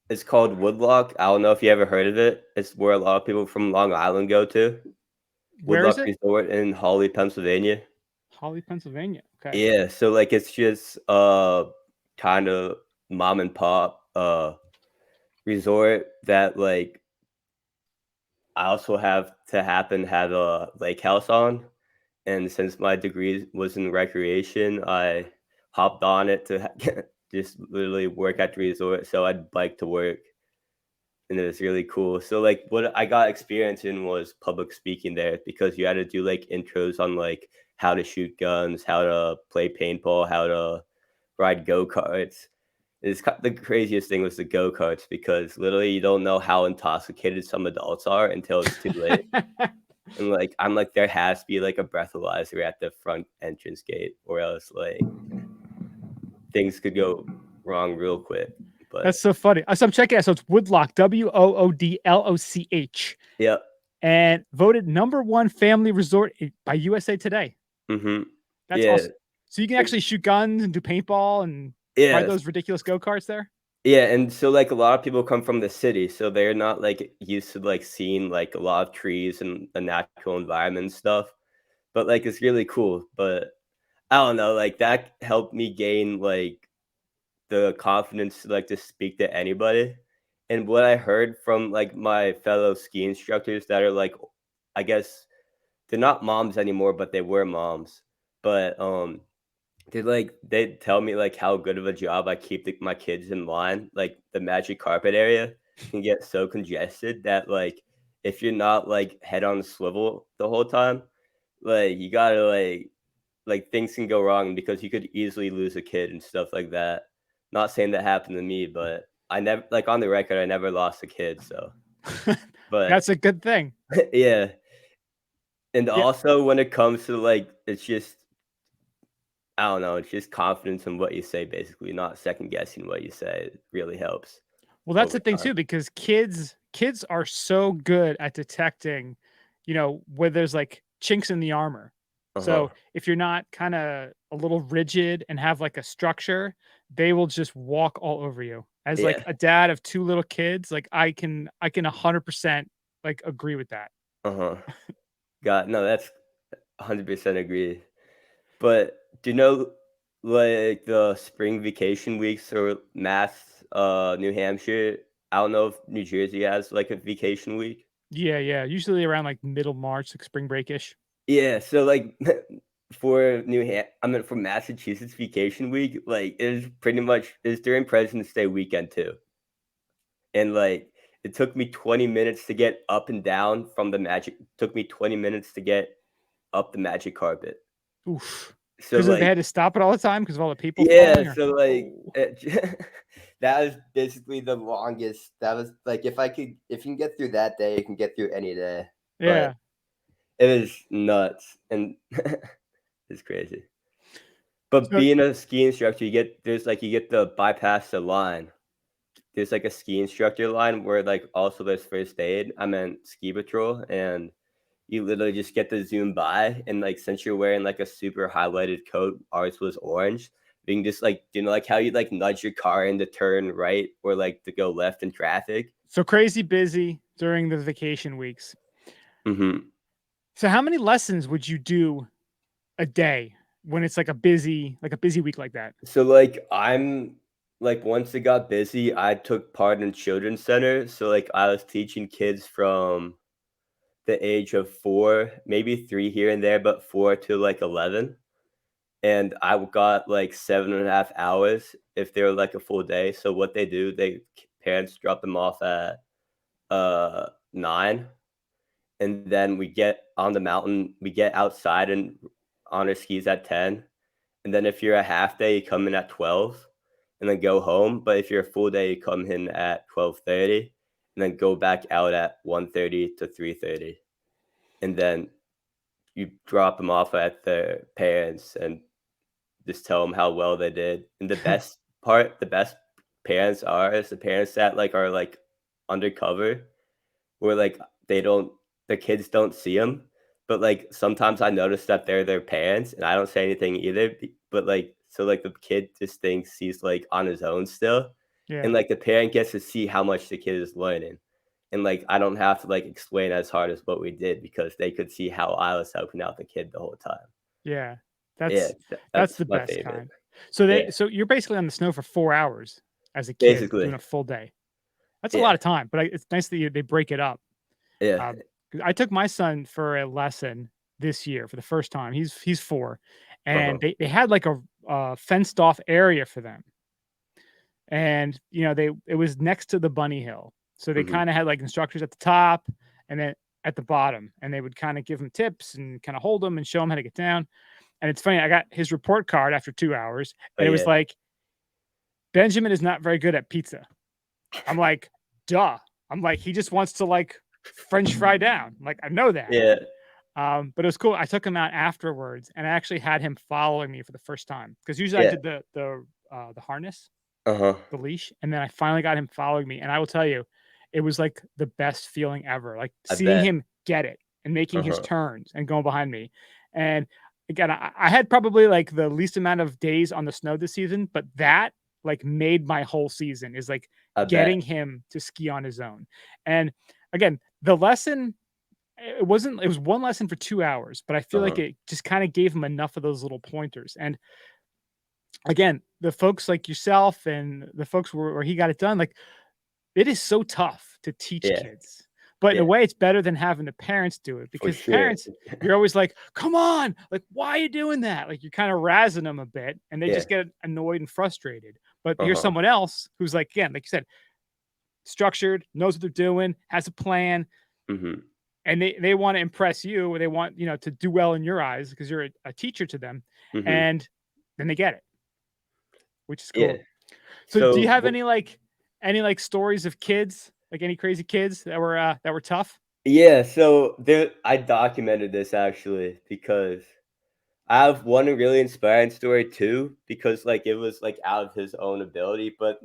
it's called Woodlock. I don't know if you ever heard of it. It's where a lot of people from Long Island go to. Where is Woodlock it? Resort in Hawley, Pennsylvania. Holly, Pennsylvania. Okay. Yeah, so like it's just kind of mom and pop resort that like I also have a lake house on. And since my degree was in recreation, I hopped on it to just literally work at the resort. So I'd bike to work, and it was really cool. So like what I got experience in was public speaking there, because you had to do like intros on like how to shoot guns, how to play paintball, how to ride go-karts. The craziest thing was the go-karts, because literally you don't know how intoxicated some adults are until it's too late. And like I'm like, there has to be like a breathalyzer at the front entrance gate, or else like things could go wrong real quick. But That's so funny. So I'm checking out. So it's Woodlock, Woodloch, yeah. and voted #1 family resort by USA Today. Mm-hmm. That's Yeah. awesome. So you can actually shoot guns and do paintball and ride Yes. those ridiculous go-karts there? Yeah, and so like a lot of people come from the city, so they're not like used to like seeing like a lot of trees and a natural environment and stuff. But like it's really cool. But I don't know, like that helped me gain like the confidence to like to speak to anybody. And what I heard from like my fellow ski instructors that are like, I guess they're not moms anymore, but they were moms. But they tell me like how good of a job I keep my kids in line. Like the magic carpet area can get so congested that like if you're not like head on swivel the whole time, like you gotta like things can go wrong, because you could easily lose a kid and stuff like that. Not saying that happened to me, but I never, like, on the record, I never lost a kid. So, but That's a good thing. yeah. And Yeah. also when it comes to like, it's just, I don't know, it's just confidence in what you say, basically, not second guessing what you say. It really helps Well, that's over the thing time. too, because kids are so good at detecting, you know, where there's like chinks in the armor. Uh-huh. So if you're not kind of a little rigid and have like a structure, they will just walk all over you. As like Yeah. a dad of 2 little kids, like I can 100% like agree with that. Uh-huh. No, that's 100% agree. But do you know, like, the spring vacation weeks or New Hampshire? I don't know if New Jersey has like a vacation week. Yeah, yeah. Usually around like middle March, like spring breakish. Yeah, so like I mean for Massachusetts vacation week, like it is pretty much is during President's Day weekend too. And like it took me 20 minutes to get up and down from the magic took me 20 minutes to get up the magic carpet. Oof. So Because they like had to stop it all the time because of all the people yeah, falling or so like oh. that was basically the longest. That was like if you can get through that day, you can get through any day. But Yeah. it was nuts and it's crazy. But So being a ski instructor, you get to bypass the line. There's like a ski instructor line where like also there's first aid. I meant ski patrol, and you literally just get to zoom by, and like since you're wearing like a super highlighted coat, ours was orange. You can just like like how you like nudge your car in to turn right or like to go left in traffic. so crazy busy during the vacation weeks. Mm-hmm. So how many lessons would you do a day? when it's like a busy week like that? So like I'm like once it got busy, I took part in children's center. So like I was teaching kids from the age of 4, maybe 3 here and there, but 4 to like 11. And I got like 7.5 hours if they were like a full day. So what they do, parents drop them off at 9, and then we get on the mountain, we get outside and on our skis at 10. And then if you're a half day, you come in at 12 and then go home. But if you're a full day, you come in at 12:30 and then go back out at 1:30 to 3:30. And then you drop them off at their parents and just tell them how well they did. And the best parents is the parents that like are like undercover, where like the kids don't see them, but like sometimes I notice that they're their parents and I don't say anything either. But like so like the kid just thinks he's like on his own still, and like the parent gets to see how much the kid is learning. And like I don't have to like explain as hard as what we did because they could see how I was helping out the kid the whole time. Yeah. Yeah, That's the my best favorite. kind. So Yeah. so you're basically on the snow for 4 hours as a kid Basically. doing a full day. That's a Yeah. lot of time, but it's nice that they break it up. Yeah. 'Cause I took my son for a lesson this year for the first time. He's 4, and they had like a fenced off area for them. And it was next to the bunny hill. So they Mhm. kind of had like instructors at the top and then at the bottom, and they would kind of give them tips and kind of hold them and show them how to get down. And it's funny, I got his report card after 2 hours, Oh, and it was yeah. like, Benjamin is not very good at pizza. I'm like, duh. I'm like, he just wants to like French fry down. I'm like, I know that. Yeah. But it was cool. I took him out afterwards, and I actually had him following me for the first time because usually I Yeah. did the harness, Uh-huh. the leash, and then I finally got him following me. And I will tell you, it was like the best feeling ever. Like I seeing bet. him get it and making his Uh-huh. turns and going behind me. And again, I had probably like the least amount of days on the snow this season, but that like made my whole season is like I getting bet. him to ski on his own. And again, the lesson, it was one lesson for 2 hours, but I feel like Uh-huh. it just kind of gave him enough of those little pointers. And again, the folks like yourself and the folks where he got it done, like it is so tough to teach Yeah. kids. But in a Yeah. way, it's better than having the parents do it For because sure. parents, you're always like, come on, like, why are you doing that? Like, you're kind of razzing them a bit and they Yeah. just get annoyed and frustrated. But here's Uh-huh. someone else who's like, again, like you said, structured, knows what they're doing, has a plan, Mhm. and they want to impress you, or they want, to do well in your eyes because you're a teacher to them. Mhm. And then they get it, which is Yeah. cool. So do you So have any like stories of kids, like any crazy kids that were tough? yeah, so I documented this actually because I have one really inspiring story too, because like it was like out of his own ability, but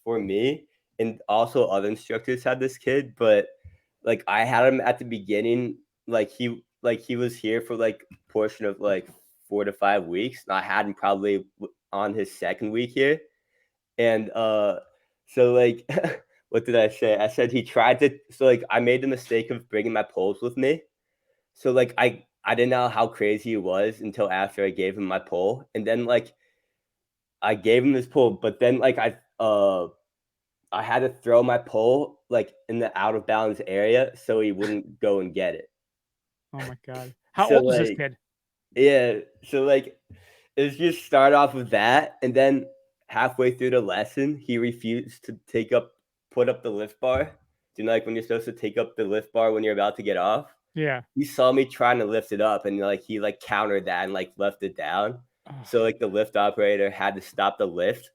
for me and also other instructors had this kid, but like I had him at the beginning, like he was here for like a portion of like 4 to 5 weeks, and I had him probably on his second week here. And so like what did I say? I said he tried to so like I made the mistake of bringing my poles with me. So like I didn't know how crazy he was until after I gave him my pole. And then like I gave him his pole, but then like I had to throw my pole like in the out of bounds area so he wouldn't go and get it. Oh my god. How So old was this like kid? yeah, so like it was just start off with that, and then halfway through the lesson, he refused to put up the lift bar. Do you know, like when you're supposed to take up the lift bar when you're about to get off? Yeah. He saw me trying to lift it up, and like he like countered that and like left it down. Ugh. So like the lift operator had to stop the lift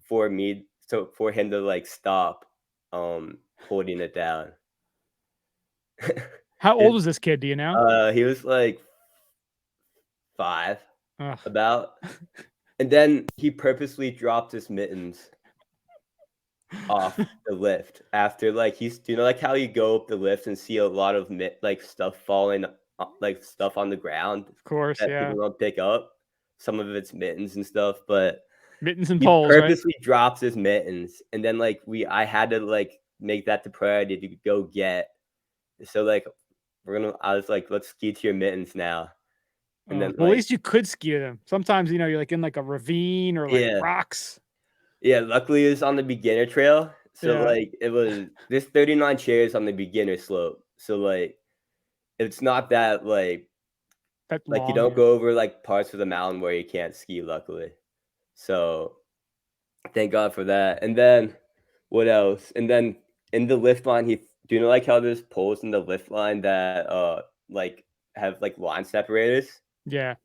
for him to like stop holding it down. How old was this kid? Do you know? He was like 5 Ugh. about. And then he purposely dropped his mittens off the lift after like do you know like how you go up the lift and see a lot of like stuff falling, like stuff on the ground Of course, that yeah. people don't pick up? Some of it's mittens and stuff, but Mittens and he poles, right? purposely drops his mittens, and then like I had to like make that the priority to go get. So like I was like, let's ski to your mittens now. And then Well, at least you could ski to them. Sometimes, you're like in like a ravine or like rocks. Yeah, luckily it was on the beginner trail. So Yeah. like there's 39 chairs on the beginner slope. So like it's not that like you long. don't go over like parts of the mountain where you can't ski, luckily. So thank God for that. And then what else? And then in the lift line, do you know like how there's poles in the lift line that like have like line separators? Yeah.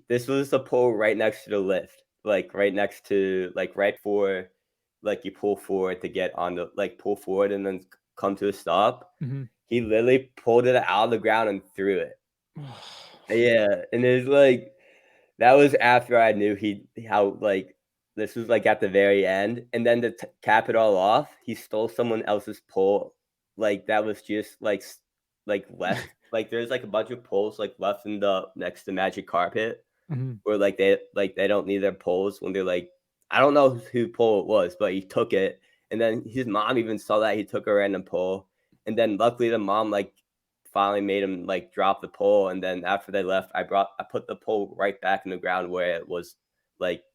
This was the pole right next to the lift, like right next to right before like you pull forward to get on the pull forward and then come to a stop. Mhm. He literally pulled it out of the ground and threw it. Yeah, and it's like that was after I knew how like this was like at the very end, and then to cap it all off, he stole someone else's pole, like that was just left. Like there's like a bunch of poles like left in the next to Magic Carpet, Mhm. where they don't need their poles when they're like, I don't know who pole it was, but he took it, and then his mom even saw that he took a random pole, and then luckily the mom finally made him drop the pole, and then after they left, I put the pole right back in the ground where it was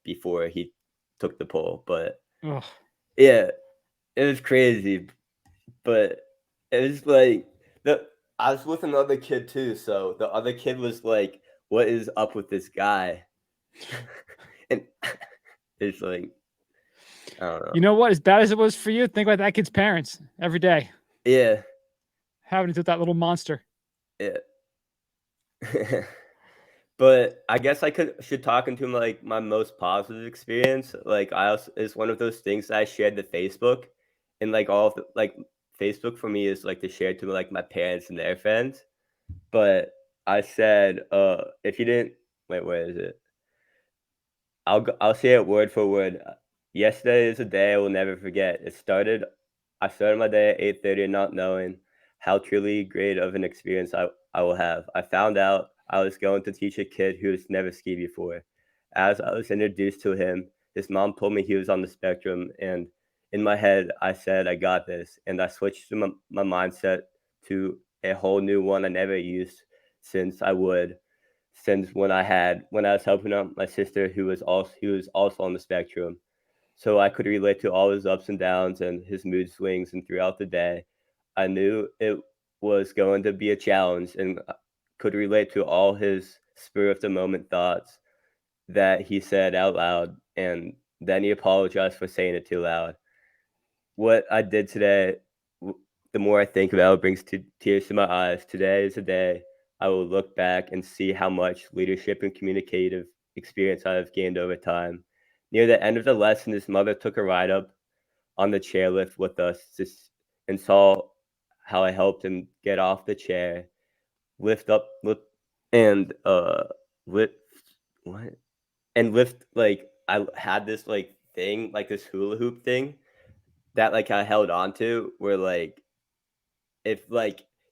before he took the pole. But Ugh. yeah, it was crazy. But it was I was with another kid too, so the other kid was like, "What is up with this guy?" And it's like, I don't know. You know what? As bad as it was for you, think about that kid's parents every day. Yeah. Having to do with that little monster. Yeah. But I guess I should talk into my most positive experience. It's one of those things that I shared to Facebook, and all of Facebook for me is to share to my parents and their friends. But I said, if you didn't wait, where is it? I'll say it word for word. Yesterday is a day I will never forget. I started my day at 8:30 not knowing how truly great of an experience I will have. I found out I was going to teach a kid who has never skied before. As I was introduced to him, his mom told me he was on the spectrum, and in my head, I said, I got this. And I switched my mindset to a whole new one I never used since when I was helping out my sister who was also on the spectrum. So I could relate to all his ups and downs and his mood swings, and throughout the day, I knew it was going to be a challenge, and could relate to all his spur of the moment thoughts that he said out loud, and then he apologized for saying it too loud. What I did today, the more I think about it, brings tears to my eyes. Today is a day I will look back and see how much leadership and communicative experience I have gained over time. Near the end of the lesson, his mother took a ride up on the chairlift with us and saw how I helped him get off the chair, lift up, and lift what and lift I had this thing this hula hoop thing that I held on to, where if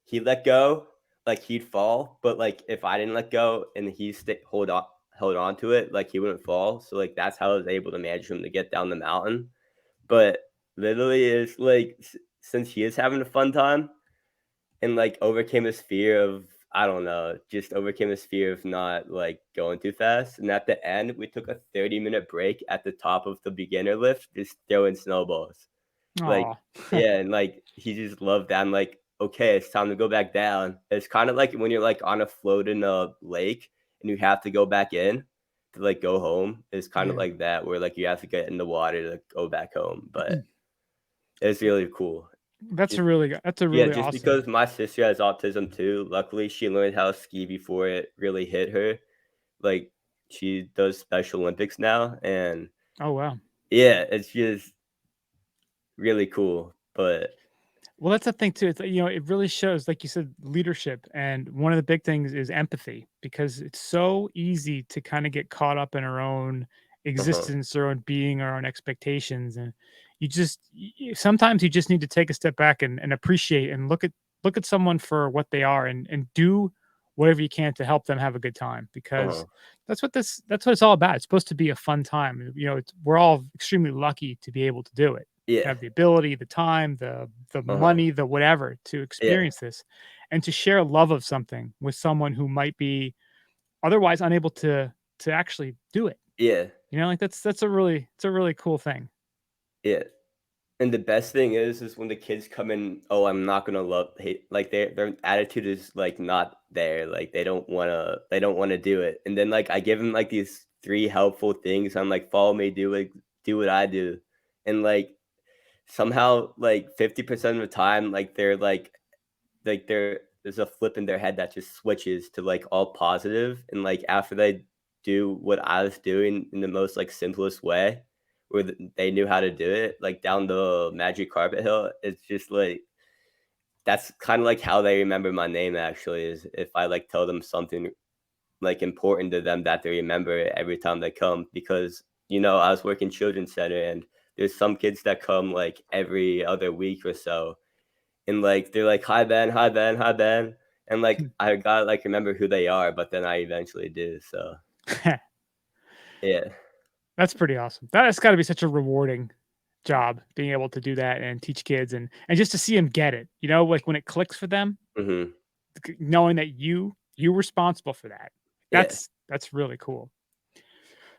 he let go, he'd fall, but if I didn't let go and he held on to it, he wouldn't fall. So that's how I was able to manage him to get down the mountain. But literally it's since he is having a fun time and overcame his fear of, I don't know, just overcame his fear of not going too fast. And at the end, we took a 30-minute break at the top of the beginner lift, just throwing snowballs. Aw. Yeah, and he just loved that. I'm like, okay, it's time to go back down. It's kind of like when you're on a float in a lake and you have to go back in to go home. It's kind of Yeah. like that, where you have to get in the water to go back home. But it's really cool. That's Just- a really awesome. because my sister has autism too. Luckily, she learned how to ski before it really hit her. She does Special Olympics now, and Oh wow. yeah, it's just really cool. But Well, that's the thing too. It's it really shows, like you said, leadership, and one of the big things is empathy, because it's so easy to kind of get caught up in our own existence, our own being, our own expectations, and sometimes you just need to take a step back and appreciate and look at someone for what they are, and do whatever you can to help them have a good time, because that's what it's all about. It's supposed to be a fun time. We're all extremely lucky to be able to do it. yeah, Have the ability, the time, the money, the whatever to experience this, and to share love of something with someone who might be otherwise unable to actually do it. Yeah. You know, like it's a really cool thing. Yeah. And the best thing is when the kids come in, oh, I'm not gonna hate, like their attitude is like not there, like they don't wanna do it, and then like I give them like these 3 helpful things. I'm like, follow me, do what I do, and like somehow like 50% of the time, like there's a flip in their head that just switches to like all positive, and like after they do what I was doing in the most like simplest way, where they knew how to do it, like down the magic carpet hill, it's just like that's kind of like how they remember my name. Actually, is if I like tell them something like important to them that they remember it every time they come, because I was working children's center, and there's some kids that come like every other week or so, and like they're like, hi Ben, hi Ben, hi Ben, and like I gotta like remember who they are, but then I eventually do. So yeah, That's pretty awesome. That's got to be such a rewarding job, being able to do that and teach kids, and just to see them get it. You know, like when it clicks for them, hmm knowing that you're responsible for that. yeah, That's really cool.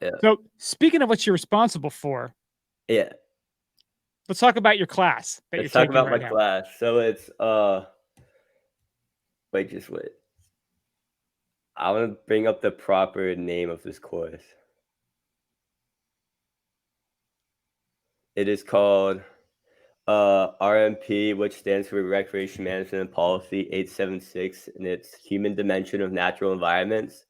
yeah, So speaking of what you're responsible for, yeah. let's talk about your class that Let's you're talk taking about my right now. class. So it's wait. I want to bring up the proper name of this course. It is called RMP, which stands for Recreation Management and Policy 876, and it's Human Dimension of Natural Environments.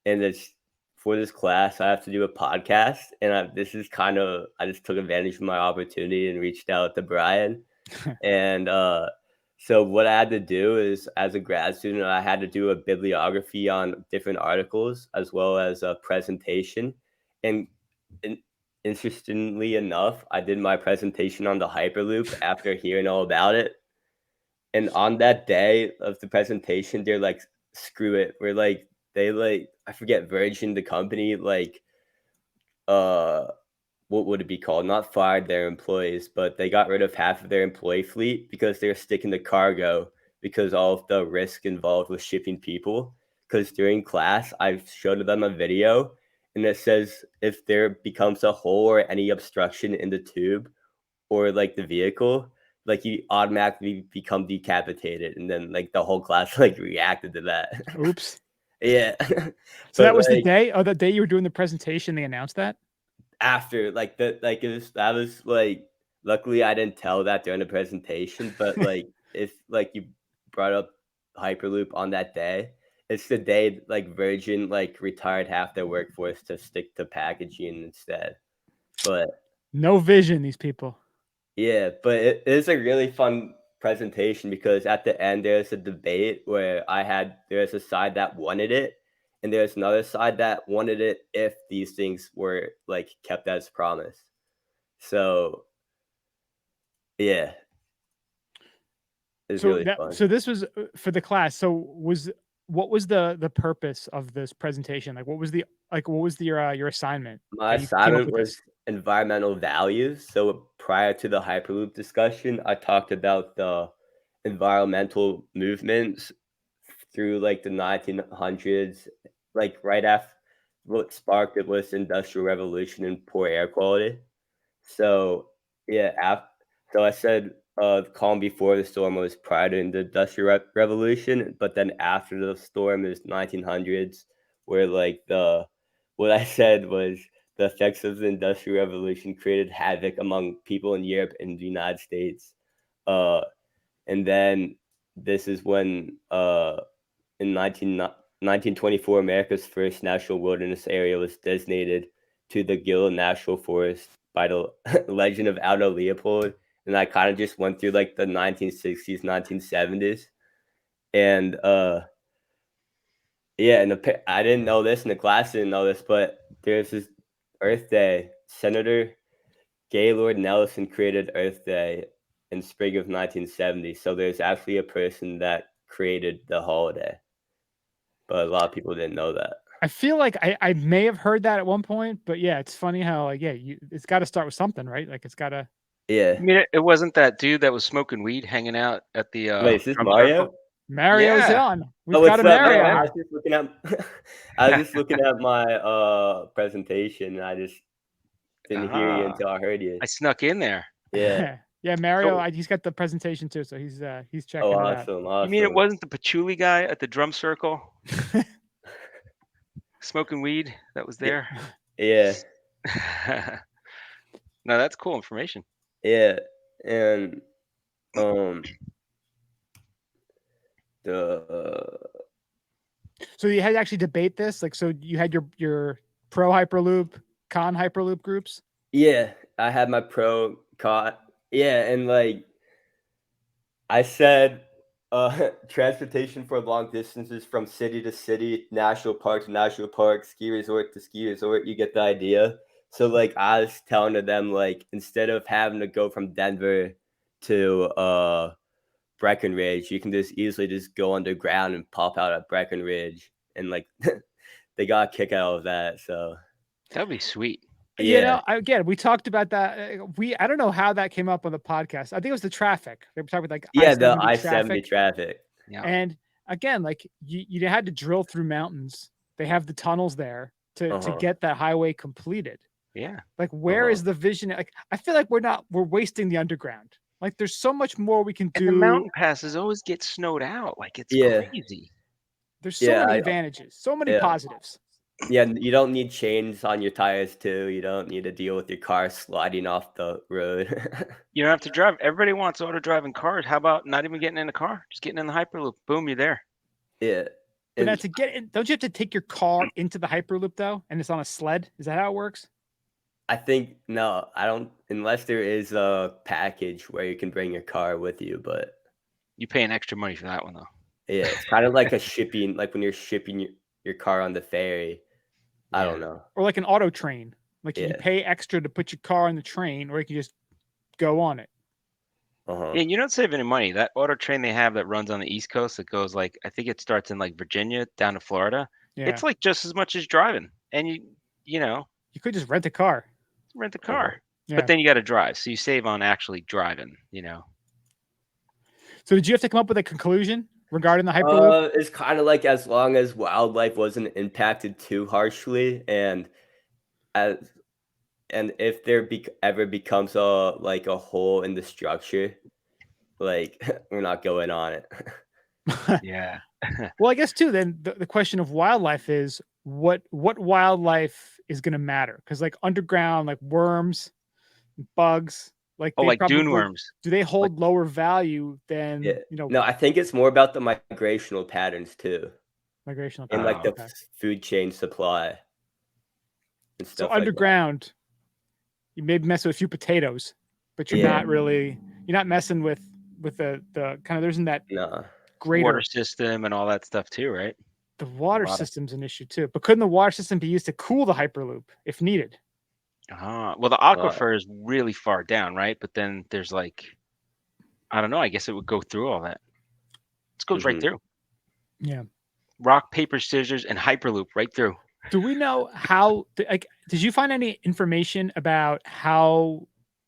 And it's for this class, I have to do a podcast, and this is kind of I just took advantage of my opportunity and reached out to Brian, and so what I had to do is, as a grad student, I had to do a bibliography on different articles as well as a presentation, and, and interestingly enough, I did my presentation on the Hyperloop after hearing all about it. And on that day of the presentation, they're like, "Screw it." I forget, Virgin, the company, like, uh, what would it be called? Not fired their employees, but they got rid of half of their employee fleet because they were sticking to cargo because all of the risk involved with shipping people. Because during class, I showed them a video, and it says if there becomes a hole or any obstruction in the tube or like the vehicle, like you automatically become decapitated. And then like the whole class like reacted to that. Oops. Yeah. So But that was the like day. Oh, the day you were doing the presentation, they announced that. after like that was like, luckily I didn't tell that during the presentation, but like if like you brought up Hyperloop on that day, it's the day like Virgin like retired half their workforce to stick to packaging instead. But No vision, these people. yeah, but it is a really fun presentation because at the end there's a debate where there's a side that wanted it, and there's another side that wanted it if these things were like kept as promised. So yeah, it's really fun. So this was for the class. So what was the purpose of this presentation? Like what was your assignment My that you came up assignment with was this? environmental values. So prior to the Hyperloop discussion, I talked about the environmental movements through like the 1900s, like right after what sparked it was the Industrial Revolution and poor air quality. So yeah, so I said the calm before the storm was prior to the Industrial Revolution, but then after the storm is 1900s, where like what I said was the effects of the Industrial Revolution created havoc among people in Europe and the United States. Uh, and then this is when in 1924, America's first national wilderness area was designated to the Gila National Forest by the legend of Aldo Leopold. And I kind of just went through like the 1960s, 1970s. And yeah, and I didn't know this, and the class didn't know this, but there's this Earth Day. Senator Gaylord Nelson created Earth Day in spring of 1970. So there's actually a person that created the holiday, but a lot of people didn't know that. I feel like I may have heard that at one point, but yeah, it's funny how like it's got to start with something, right? Like it's got to. Yeah. I mean, it wasn't that dude that was smoking weed hanging out at the Wait, is this Trump Mario? circle? Mario's on. We've What's got a up, Mario. man? I was just looking at I was just looking at my presentation. I just didn't hear you until I heard you. I snuck in there. Yeah. Yeah, Mario. He's got the presentation too, so he's checking it out. Awesome. You mean it wasn't the patchouli guy at the drum circle smoking weed that was there? Yeah. No, that's cool information. Yeah. And so you had to actually debate this, like, so you had your pro Hyperloop, con Hyperloop groups. Yeah, I had my pro con. Yeah, and like I said, transportation for long distances from city to city, national park to national park, ski resort to ski resort. You get the idea. So like I was telling to them, like, instead of having to go from Denver to Breckenridge, you can just easily just go underground and pop out at Breckenridge, and like they got a kick out of that. So that'd be sweet. Yeah. You know, again, we talked about that. I don't know how that came up on the podcast. I think it was the traffic. They were talking about like the I-70 traffic. Yeah. And again, like you had to drill through mountains. They have the tunnels there to get that highway completed. Yeah. Like where is the vision? Like I feel like we're wasting the underground. Like there's so much more we can do. And the mountain passes always get snowed out. Like it's crazy. There's so many advantages, so many positives. Yeah, you don't need chains on your tires too. You don't need to deal with your car sliding off the road. You don't have to drive. Everybody wants auto-driving cars. How about not even getting in the car? Just getting in the Hyperloop. Boom, you're there. Yeah. But now to get in, don't you have to take your car into the Hyperloop though? And it's on a sled? Is that how it works? I think no, I don't, unless there is a package where you can bring your car with you, but you pay an extra money for that one though. Yeah, it's kind of like a shipping, like when you're shipping your car on the ferry. I don't know. Or like an auto train. Like you pay extra to put your car on the train, or you can just go on it. Yeah, you don't save any money. That auto train they have that runs on the East Coast, that goes like, I think it starts in like Virginia down to Florida. Yeah. It's like just as much as driving. And you know. You could just rent a car. Rent a car. But then you got to drive. So you save on actually driving, you know. So did you have to come up with a conclusion regarding the Hyperloop? It's kind of like as long as wildlife wasn't impacted too harshly, and if there ever becomes a hole in the structure, like we're not going on it. Yeah. Well, I guess too. Then the question of wildlife is what wildlife is going to matter, because like underground, like worms, bugs. Like dune worms. Do they hold lower value than No, I think it's more about the migrational patterns too. Migrational and like the food chain supply. And stuff so underground, you maybe mess with a few potatoes, but you're not messing with the kind of, there isn't that greater water system and all that stuff too, right? The water system's an issue too. But couldn't the water system be used to cool the Hyperloop if needed? Well, the aquifer is really far down, right? But then there's like, I don't know. I guess it would go through all that. It goes right through. Yeah. Rock, paper, scissors, and Hyperloop right through. Do we know how? Like, did you find any information about how?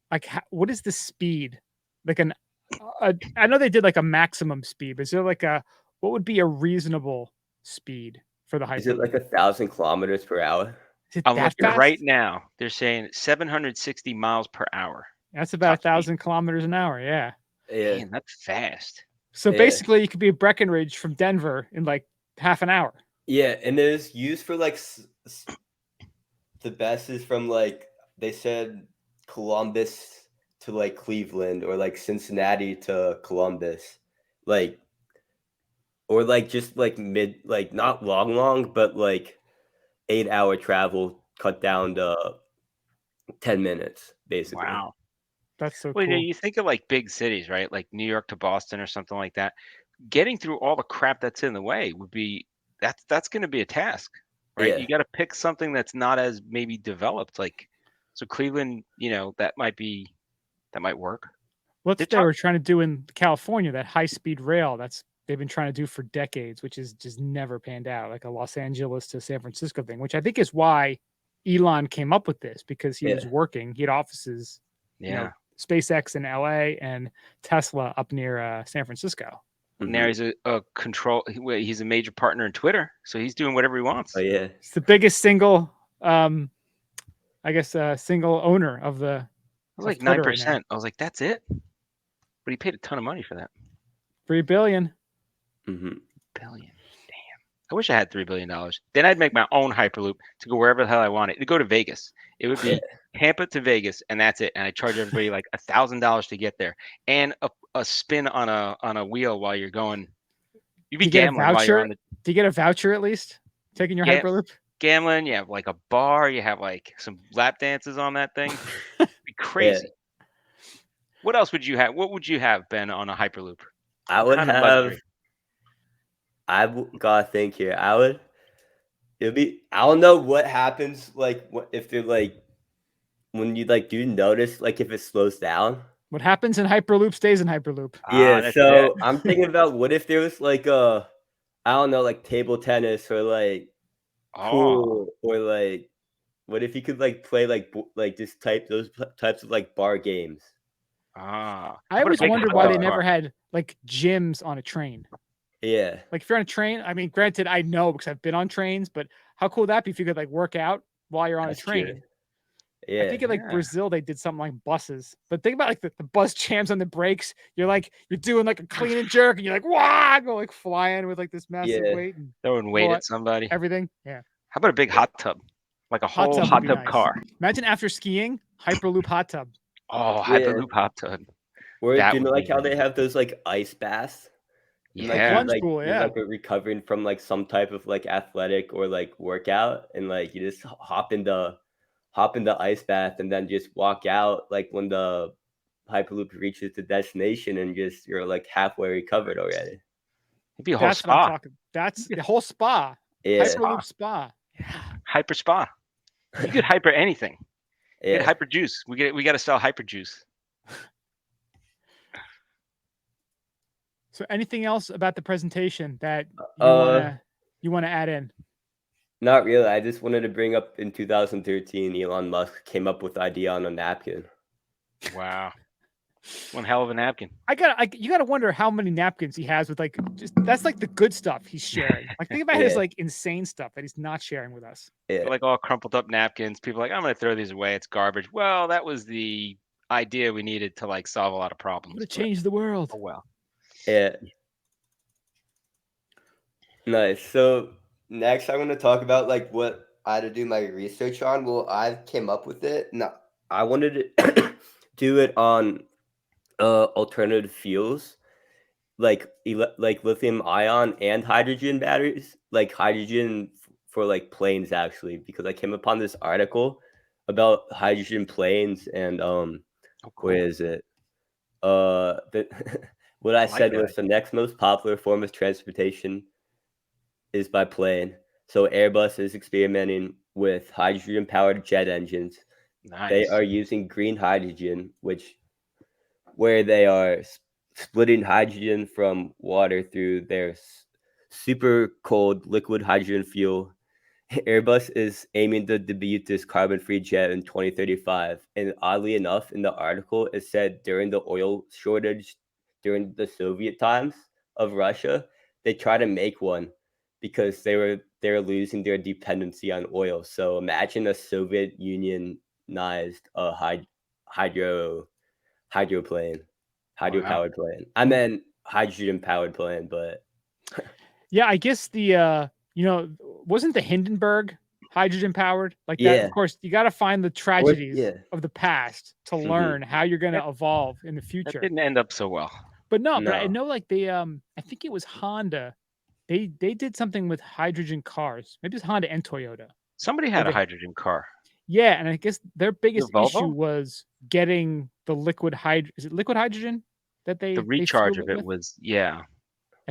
Like, what is the speed? Like I know they did like a maximum speed, but is there like what would be a reasonable speed for the Hyperloop? Is it like 1,000 kilometers per hour? I'm looking right now. They're saying 760 miles per hour. That's about 1,000 kilometers an hour. Yeah. Yeah. Man, that's fast. So basically, you could be at Breckenridge from Denver in like half an hour. Yeah, and it is used for like the best is from like they said Columbus to like Cleveland, or like Cincinnati to Columbus, like, or like just like not long, but like 8-hour travel cut down to 10 minutes, basically. Wow. That's so cool. You think of like big cities, right? Like New York to Boston or something like that. Getting through all the crap that's in the way would be, that's going to be a task, right? Yeah. You got to pick something that's not as maybe developed. Like, so Cleveland, that might work. What they were trying to do in California, that high-speed rail, they've been trying to do for decades, which is just never panned out, like a Los Angeles to San Francisco thing, which I think is why Elon came up with this, because he was working. He had offices, SpaceX in LA and Tesla up near San Francisco. Now he's a control. He's a major partner in Twitter, so he's doing whatever he wants. Oh yeah, it's the biggest single, single owner of the. I was like Twitter 9%. Right, I was like, that's it. But he paid a ton of money for that. $3 billion. Billion. Damn. I wish I had $3 billion. Then I'd make my own Hyperloop to go wherever the hell I wanted. To go to Vegas. It would be Tampa to Vegas, and that's it. And I charge everybody like $1,000 to get there, and a spin on a wheel while you're going. You'd be gambling while you're on the. Do you get a voucher at least? Taking your Hyperloop? Gambling. You have like a bar. You have like some lap dances on that thing. It'd be crazy. What else would you have? What would you have, Ben, on a Hyperloop? I would have. Gotta think here. It'd be. I don't know what happens. Like, if they're like, when you like, do you notice like if it slows down? What happens in Hyperloop stays in Hyperloop. Yeah. So I'm thinking about what if there was like I don't know, like table tennis or like pool or like, what if you could like play like those types of like bar games? I always wondered why they never had like gyms on a train. Yeah. Like if you're on a train, I mean, granted, I know because I've been on trains, but how cool would that be if you could like work out while you're on a train? True. Yeah. I think in like Brazil, they did something like buses. But think about like the bus jams on the brakes. You're doing like a clean and jerk, and you're like, wow, go like flying with like this massive weight. And throwing weight at somebody. Everything. Yeah. How about a big hot tub? Like a whole hot tub car. Imagine after skiing, Hyperloop hot tub. Oh, Hyperloop hot tub. Or do you know like how they have those like ice baths? Yeah. Like, pool, yeah. Like recovering from like some type of like athletic or like workout, and like you just hop in the ice bath and then just walk out like when the Hyperloop reaches the destination, and just you're like halfway recovered already. It'd be a whole spa. That's the whole spa. Yeah. Hyperloop spa. Hyper spa. You could hyper anything. Yeah. Get hyper juice. We got to sell hyper juice. So anything else about the presentation that you want to add in? Not really. I just wanted to bring up in 2013, Elon Musk came up with the idea on a napkin. Wow. One hell of a napkin. You gotta wonder how many napkins he has with that's like the good stuff he's sharing. Like think about his like insane stuff that he's not sharing with us. Yeah. Like all crumpled up napkins. People are like, I'm gonna throw these away. It's garbage. Well, that was the idea we needed to like solve a lot of problems. To change the world. Oh well. Yeah. Nice. So next I'm gonna talk about like what I had to do my research on. Well, I came up with it. No, I wanted to do it on alternative fuels, like lithium ion and hydrogen batteries, like hydrogen for like planes actually, because I came upon this article about hydrogen planes and where is it? What I said was the next most popular form of transportation is by plane. So Airbus is experimenting with hydrogen-powered jet engines. Nice. They are using green hydrogen, where they are splitting hydrogen from water through their super cold liquid hydrogen fuel. Airbus is aiming to debut this carbon-free jet in 2035. And oddly enough, in the article, it said during the oil shortage during the Soviet times of Russia, they tried to make one because they were losing their dependency on oil. So imagine a Soviet Unionized hydropowered plane. I meant hydrogen-powered plane, but yeah, I guess the wasn't the Hindenburg hydrogen powered like that? Of course, you got to find the tragedies of the past to learn how you're going to evolve in the future. That didn't end up so well. But but I know like they I think it was Honda. They did something with hydrogen cars. Maybe it's Honda and Toyota. Somebody had a hydrogen car. Yeah, and I guess their biggest issue was getting the liquid hydrogen. Is it liquid hydrogen that the recharge of it was I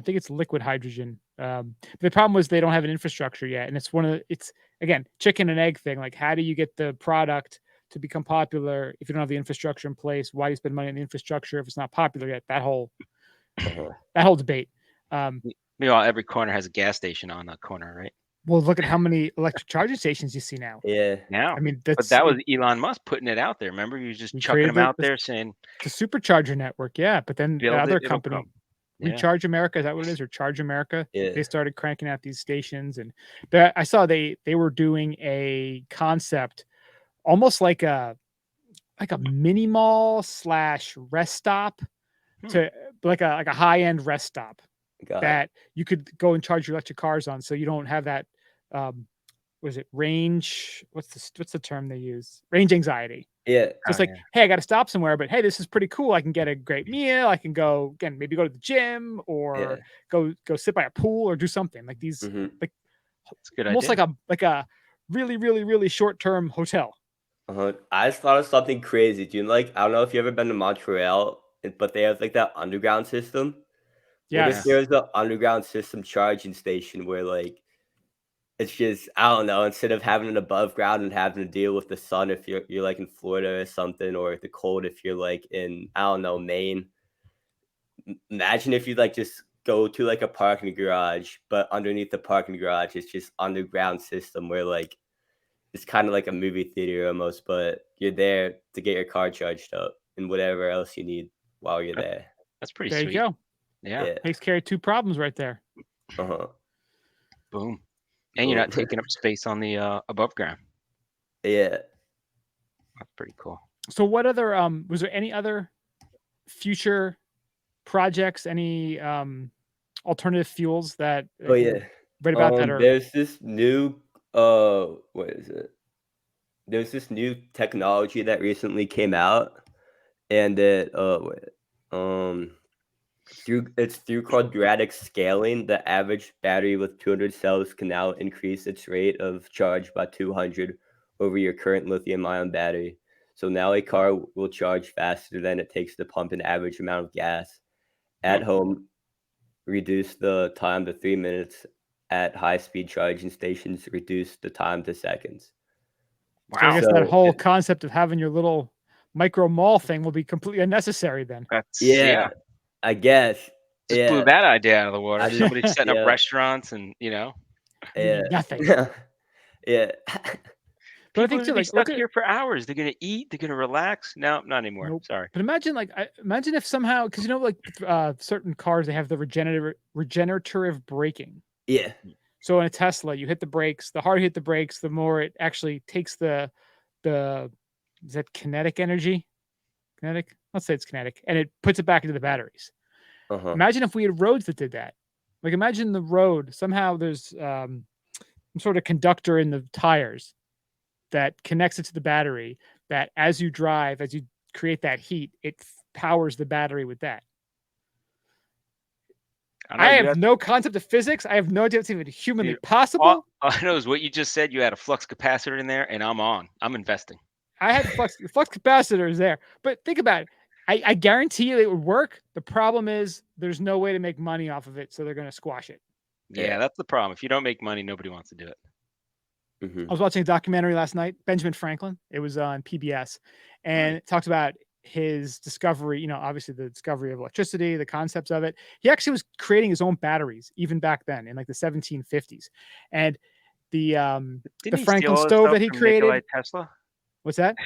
think it's liquid hydrogen. The problem was they don't have an infrastructure yet, and it's again chicken and egg thing. Like, how do you get the product to become popular if you don't have the infrastructure in place? Why do you spend money on the infrastructure if it's not popular yet? That whole debate. Meanwhile, every corner has a gas station on the corner, right? Well, look at how many electric charging stations you see now. Yeah. Now, I mean, but that was Elon Musk putting it out there. Remember, he was just chucking them out there saying the supercharger network. Yeah, but then the other company. Recharge America, is that what it is? Or Charge America? Yeah. They started cranking out these stations, and I saw they were doing a concept almost like a mini mall / rest stop to like a high end rest stop that you could go and charge your electric cars on, so you don't have that was it range? What's the term they use? Range anxiety. Yeah. So it's like, hey, I got to stop somewhere, but hey, this is pretty cool. I can get a great meal. I can go again, maybe go to the gym or go sit by a pool or do something like these. Like, it's good almost idea. like a really, really, really short term hotel. I just thought of something crazy. Do you like? I don't know if you ever been to Montreal, but they have like that underground system. Yeah. What if there's an underground system charging station where like it's just, I don't know, instead of having it above ground and having to deal with the sun if you're like in Florida or something, or the cold if you're like in, I don't know, Maine. Imagine if you like just go to like a parking garage, but underneath the parking garage it's just underground system where like it's kind of like a movie theater almost, but you're there to get your car charged up and whatever else you need while you're there. That's pretty there sweet. You go. Yeah. Takes care of two problems right there. Boom. And you're not taking up space on the above ground. Yeah. That's pretty cool. So what other was there any other future projects, any alternative fuels that read about that? Or there's this new what is it? There's this new technology that recently came out, and it's through quadratic scaling. The average battery with 200 cells can now increase its rate of charge by 200 over your current lithium-ion battery. So now a car will charge faster than it takes to pump an average amount of gas. At home, reduce the time to 3 minutes. At high-speed charging stations, reduce the time to seconds. Wow. So I guess that whole concept of having your little micro mall thing will be completely unnecessary then. I guess. Just blew that idea out of the water. Somebody's setting up restaurants and, nothing. Yeah. But I think too, like, stuck here for hours. They're gonna eat. They're gonna relax. No, not anymore. Nope. Sorry. But imagine if somehow, because like certain cars, they have the regenerative braking. Yeah. So in a Tesla, you hit the brakes. The harder you hit the brakes, the more it actually takes the is that kinetic energy? Kinetic? Let's say it's kinetic, and it puts it back into the batteries. Imagine if we had roads that did that. Like imagine the road somehow there's some sort of conductor in the tires that connects it to the battery, that as you drive, as you create that heat, it powers the battery with that. I have no concept of physics. I have no idea if it's even humanly possible. All I know is what you just said. You had a flux capacitor in there, and I'm investing. I had flux capacitors there. But think about it. I guarantee you it would work. The problem is there's no way to make money off of it, so they're going to squash it. Yeah, that's the problem. If you don't make money, nobody wants to do it. I was watching a documentary last night, Benjamin Franklin. It was on PBS, and it talks about his discovery, obviously the discovery of electricity, the concepts of it. He actually was creating his own batteries even back then in like the 1750s. And the Franklin stove that he created. Nikola Tesla? What's that?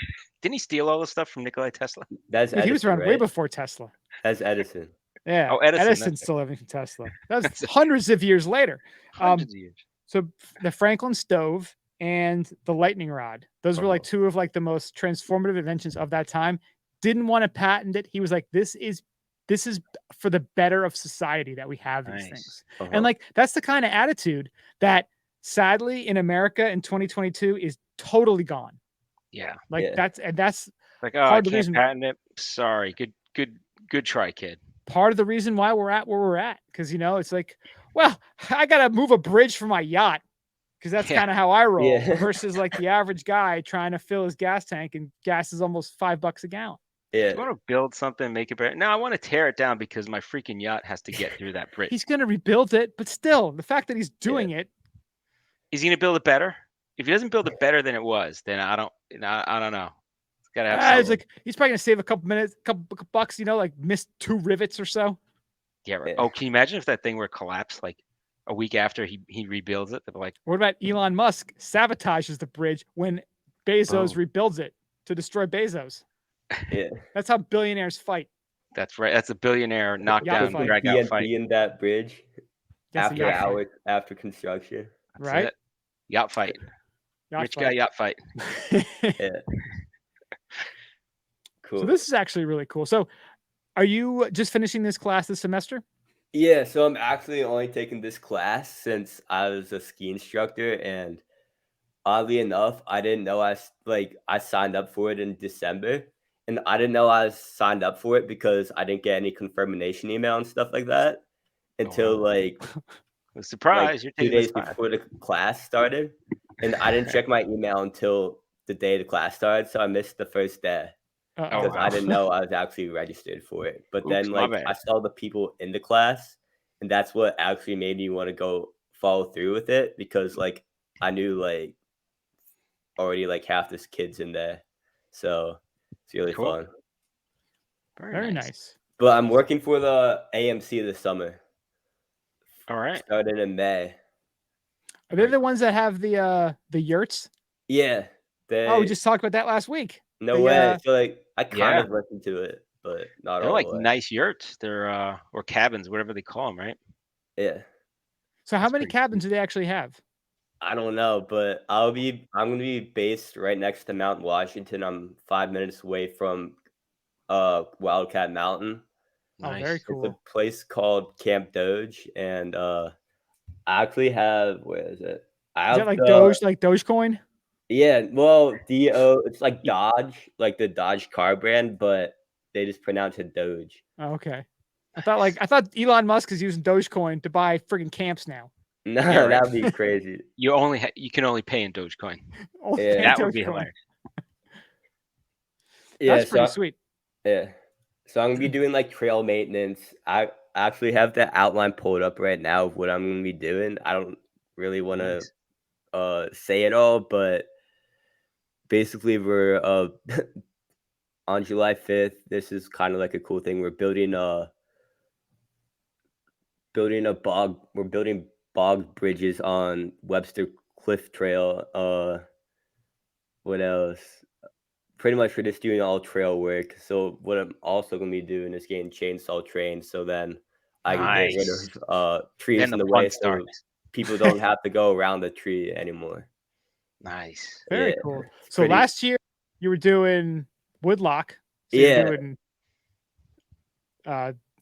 Didn't he steal all the stuff from Nikola Tesla? That's Edison, he was around way before Tesla. That's Edison. Yeah. Oh, Edison's still living from Tesla. That's hundreds of years later. Hundreds of years. So the Franklin stove and the lightning rod, those were like two of like the most transformative inventions of that time. Didn't want to patent it. He was like, this is for the better of society that we have these things. And like, that's the kind of attitude that sadly in America in 2022 is totally gone. Yeah. Like that's like, oh, I can't patent it. Sorry. Good try, kid. Part of the reason why we're at where we're at. Cause it's like, well, I got to move a bridge for my yacht. Cause that's kind of how I roll versus like the average guy trying to fill his gas tank, and gas is almost $5 a gallon. Yeah. You want to build something, make it better. No, I want to tear it down because my freaking yacht has to get through that bridge. He's going to rebuild it, but still, the fact that he's doing it. Is he going to build it better? If he doesn't build it better than it was, then I don't know. It's got to have it's like he's probably going to save a couple bucks, like miss 2 rivets or so. Yeah, right. Oh, can you imagine if that thing were collapsed like a week after he rebuilds it? They're like, what about Elon Musk sabotages the bridge when Bezos rebuilds it to destroy Bezos? Yeah. That's how billionaires fight. That's right. That's a billionaire knockdown fight. drag-out fight. in that bridge That's a after yacht fight. hours after construction. That's Right? it. Yacht fight. Yacht Rich fight. guy yacht fight. Yeah. Cool. So this is actually really cool. So are you just finishing this class this semester? Yeah, so I'm actually only taking this class since I was a ski instructor, and oddly enough, I didn't know I signed up for it in December, and I didn't know I was signed up for it because I didn't get any confirmation email and stuff like that until Surprise, you're 2 taking this days class. before the class started, and I didn't check my email until the day the class started, so I missed the first day. Uh-oh. Because I didn't know I was actually registered for it. But Oops, then my bad. I saw the people in the class, and that's what actually made me want to go follow through with it, because I knew already half this kids in there. So it's really Cool. fun. Very nice. But I'm working for the AMC this summer. All right. Started in May. Are they the ones that have the yurts? Yeah. We just talked about that last week. No The, way. So I kind Yeah. of listened to it, but not They're all like the way. nice yurts. They're or cabins, whatever they call them, right? Yeah. So how That's many pretty cabins do they actually have? I don't know, but I'm gonna be based right next to Mount Washington. I'm 5 minutes away from Wildcat Mountain. Oh, Nice. very It's cool. a place called Camp Doge, and I actually have, where is it? I Is have that like Dogecoin? Yeah, well, it's like Dodge, like the Dodge car brand, but they just pronounce it Doge. Oh, okay. I thought Elon Musk is using Dogecoin to buy friggin' camps now. No, Yeah, right. that'd be crazy. You can only pay in Dogecoin. Only Yeah. paying That would be Dogecoin. hilarious. Yeah, That's pretty sweet. Yeah. So I'm gonna be doing trail maintenance. I actually have the outline pulled up right now of what I'm gonna be doing. I don't really want to Nice. say it all, but basically we're on July 5th. This is kind of like a cool thing. We're building bog bridges on Webster Cliff Trail. What else? Pretty much we're just doing all trail work. So what I'm also gonna be doing is getting chainsaw trained, so then I can get rid Nice. of trees Then in the the fun way, so starts. people don't have to go around the tree anymore. Nice. Very Yeah, cool. it's So pretty- last year you were doing Woodlock. So Yeah. you're doing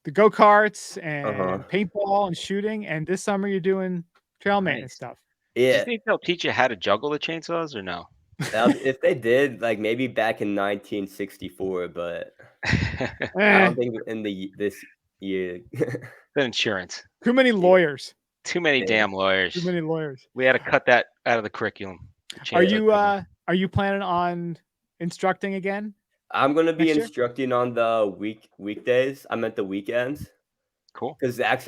the go-karts and Uh-huh. paintball and shooting, and this summer you're doing trail maintenance Nice. stuff. Do you Yeah, think they'll teach you how to juggle the chainsaws or no? if they did, maybe back in 1964, but I Eh, don't think in this year. The insurance. too many lawyers. Too many Yeah. damn lawyers. Too many lawyers. We had to cut that out of the curriculum. Are Chainsaw you planning on instructing again? I'm gonna be Next year? instructing on the weekdays. I meant the weekends. Cool. Because that's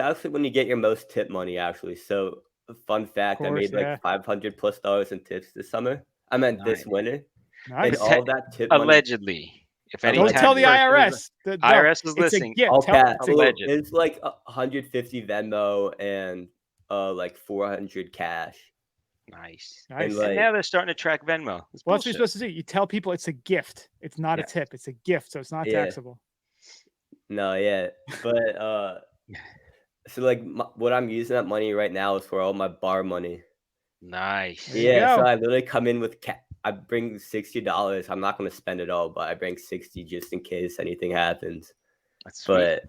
actually when you get your most tip money, actually. So, fun fact, I course, made yeah. $500+ in tips this summer. I meant this Nice. winter. Nice. And all that tip money. Allegedly. If any Don't tax tell the person IRS. is- No, IRS is it's listening. a gift. All Tell cash. it's a Well, Alleged. it's 150 Venmo and 400 cash. Nice. Nice. And And now they're starting to track Venmo. Well, that's It's what you're bullshit. supposed to do. You tell people it's a gift. It's not Yeah. a tip. It's a gift, so it's not Yeah. taxable. No, yeah, but so what I'm using that money right now is for all my bar money. Nice. There you Yeah, so go. I literally come in with I bring $60. I'm not gonna spend it all, but I bring 60 just in case anything happens. That's sweet.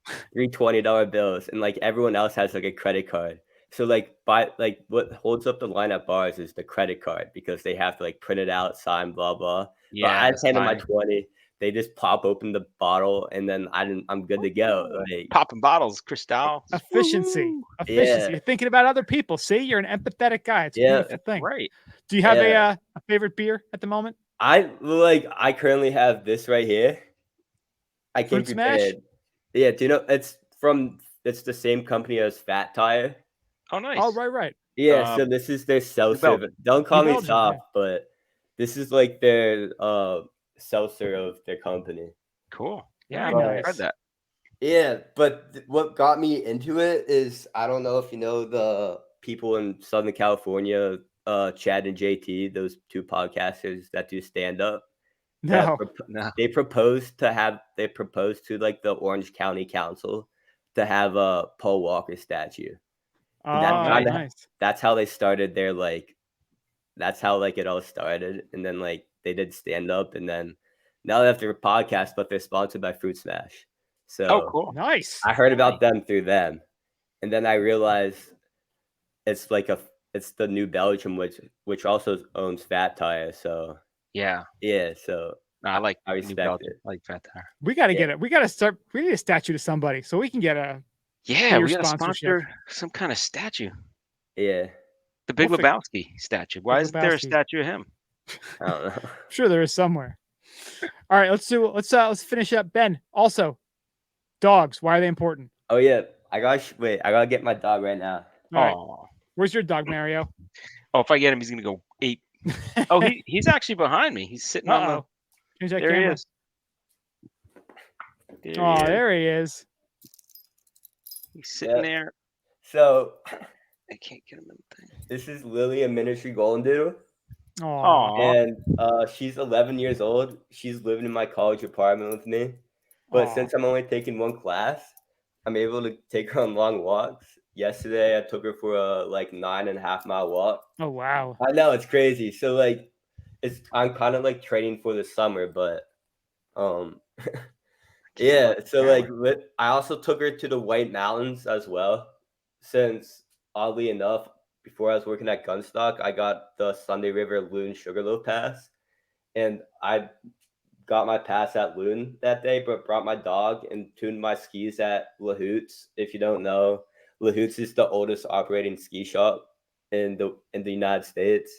But 3 $20 bills, and everyone else has a credit card. So what holds up the line at bars is the credit card, because they have to print it out, sign, blah blah. Yeah. But I that's hand them my fine. 20. They just pop open the bottle, and then I'm good to go. Popping bottles, Cristal. Efficiency. Woo-hoo. Efficiency. Yeah. You're thinking about other people. See, you're an empathetic guy. It's a Yeah. beautiful thing. Right. Do you have Yeah. a favorite beer at the moment? I currently have this right here. I came Fruit Smash? prepared. Yeah, do you know it's the same company as Fat Tire? Oh, nice. Oh, right. Yeah, so this is their seltzer. Belgian. Don't call me Belgian, soft, but this is their seltzer of their company. Cool. Yeah, Very I've nice. heard that. Yeah, but what got me into it is, I don't know if you know the people in Southern California, Chad and JT, those two podcasters that do stand up. No. No. They proposed to like the Orange County Council to have a Paul Walker statue. And Nice. that's how they started their like. That's how like it all started, and then like they did stand up, and then now they have their podcast, but they're sponsored by Fruit Smash. So cool. Nice. I heard about them through them, and then I realized it's the New Belgium, which also owns Fat Tire. So yeah. So no, I respect Belgium. it. I like Fat Tire. We got to get it. We got to start. We need a statue to somebody so we can get a Yeah, beer we got to sponsorship. sponsor some kind of statue. Yeah. The Big We'll Lebowski statue. Why isn't there a statue of him? I don't know. Sure, there is somewhere. All right, let's finish up. Ben, also, dogs. Why are they important? Oh yeah, I gotta get my dog right now. All right. Oh, Where's your dog, Mario? oh, if I get him, he's gonna go 8. Oh, he's actually behind me. He's sitting on the. Here's that There camera. he is. There he is. He's sitting there. So I can't get him in the thing. this is Lily, a miniature golden doodle. Aw. And she's 11 years old. She's living in my college apartment with me. But since I'm only taking one class, I'm able to take her on long walks. Yesterday, I took her for a 9.5 mile walk. Oh wow! I know, it's crazy. So I'm kind of like training for the summer, but yeah. So I also took her to the White Mountains as well, since oddly enough, before I was working at Gunstock, I got the Sunday River Loon Sugarloaf Pass, and I got my pass at Loon that day, but brought my dog and tuned my skis at LaHoots. If you don't know, LaHoots is the oldest operating ski shop in the United States.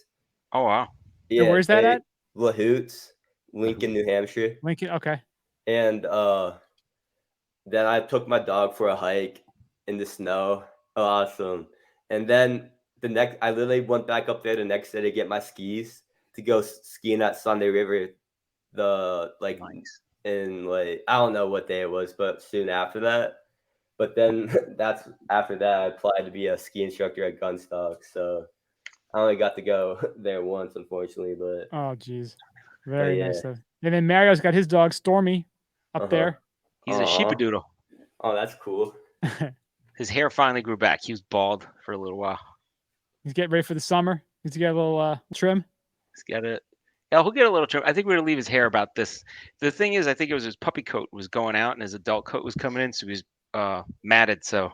Oh wow! Yeah, where's that at? LaHoots, Lincoln, New Hampshire. Lincoln, okay. And then I took my dog for a hike in the snow. Awesome. And then I literally went back up there the next day to get my skis to go skiing at Sunday River. Nice. In I don't know what day it was, but soon after that. But then after that I applied to be a ski instructor at Gunstock. So I only got to go there once, unfortunately. But oh geez, very nice though. And then Mario's got his dog Stormy up there. He's a sheepadoodle. Oh, that's cool. His hair finally grew back. He was bald for a little while. He's getting ready for the summer. He's got a little trim. He's got it. Yeah, he'll get a little trim. I think we're gonna leave his hair about this. The thing is, I think it was his puppy coat was going out and his adult coat was coming in, so he was matted. So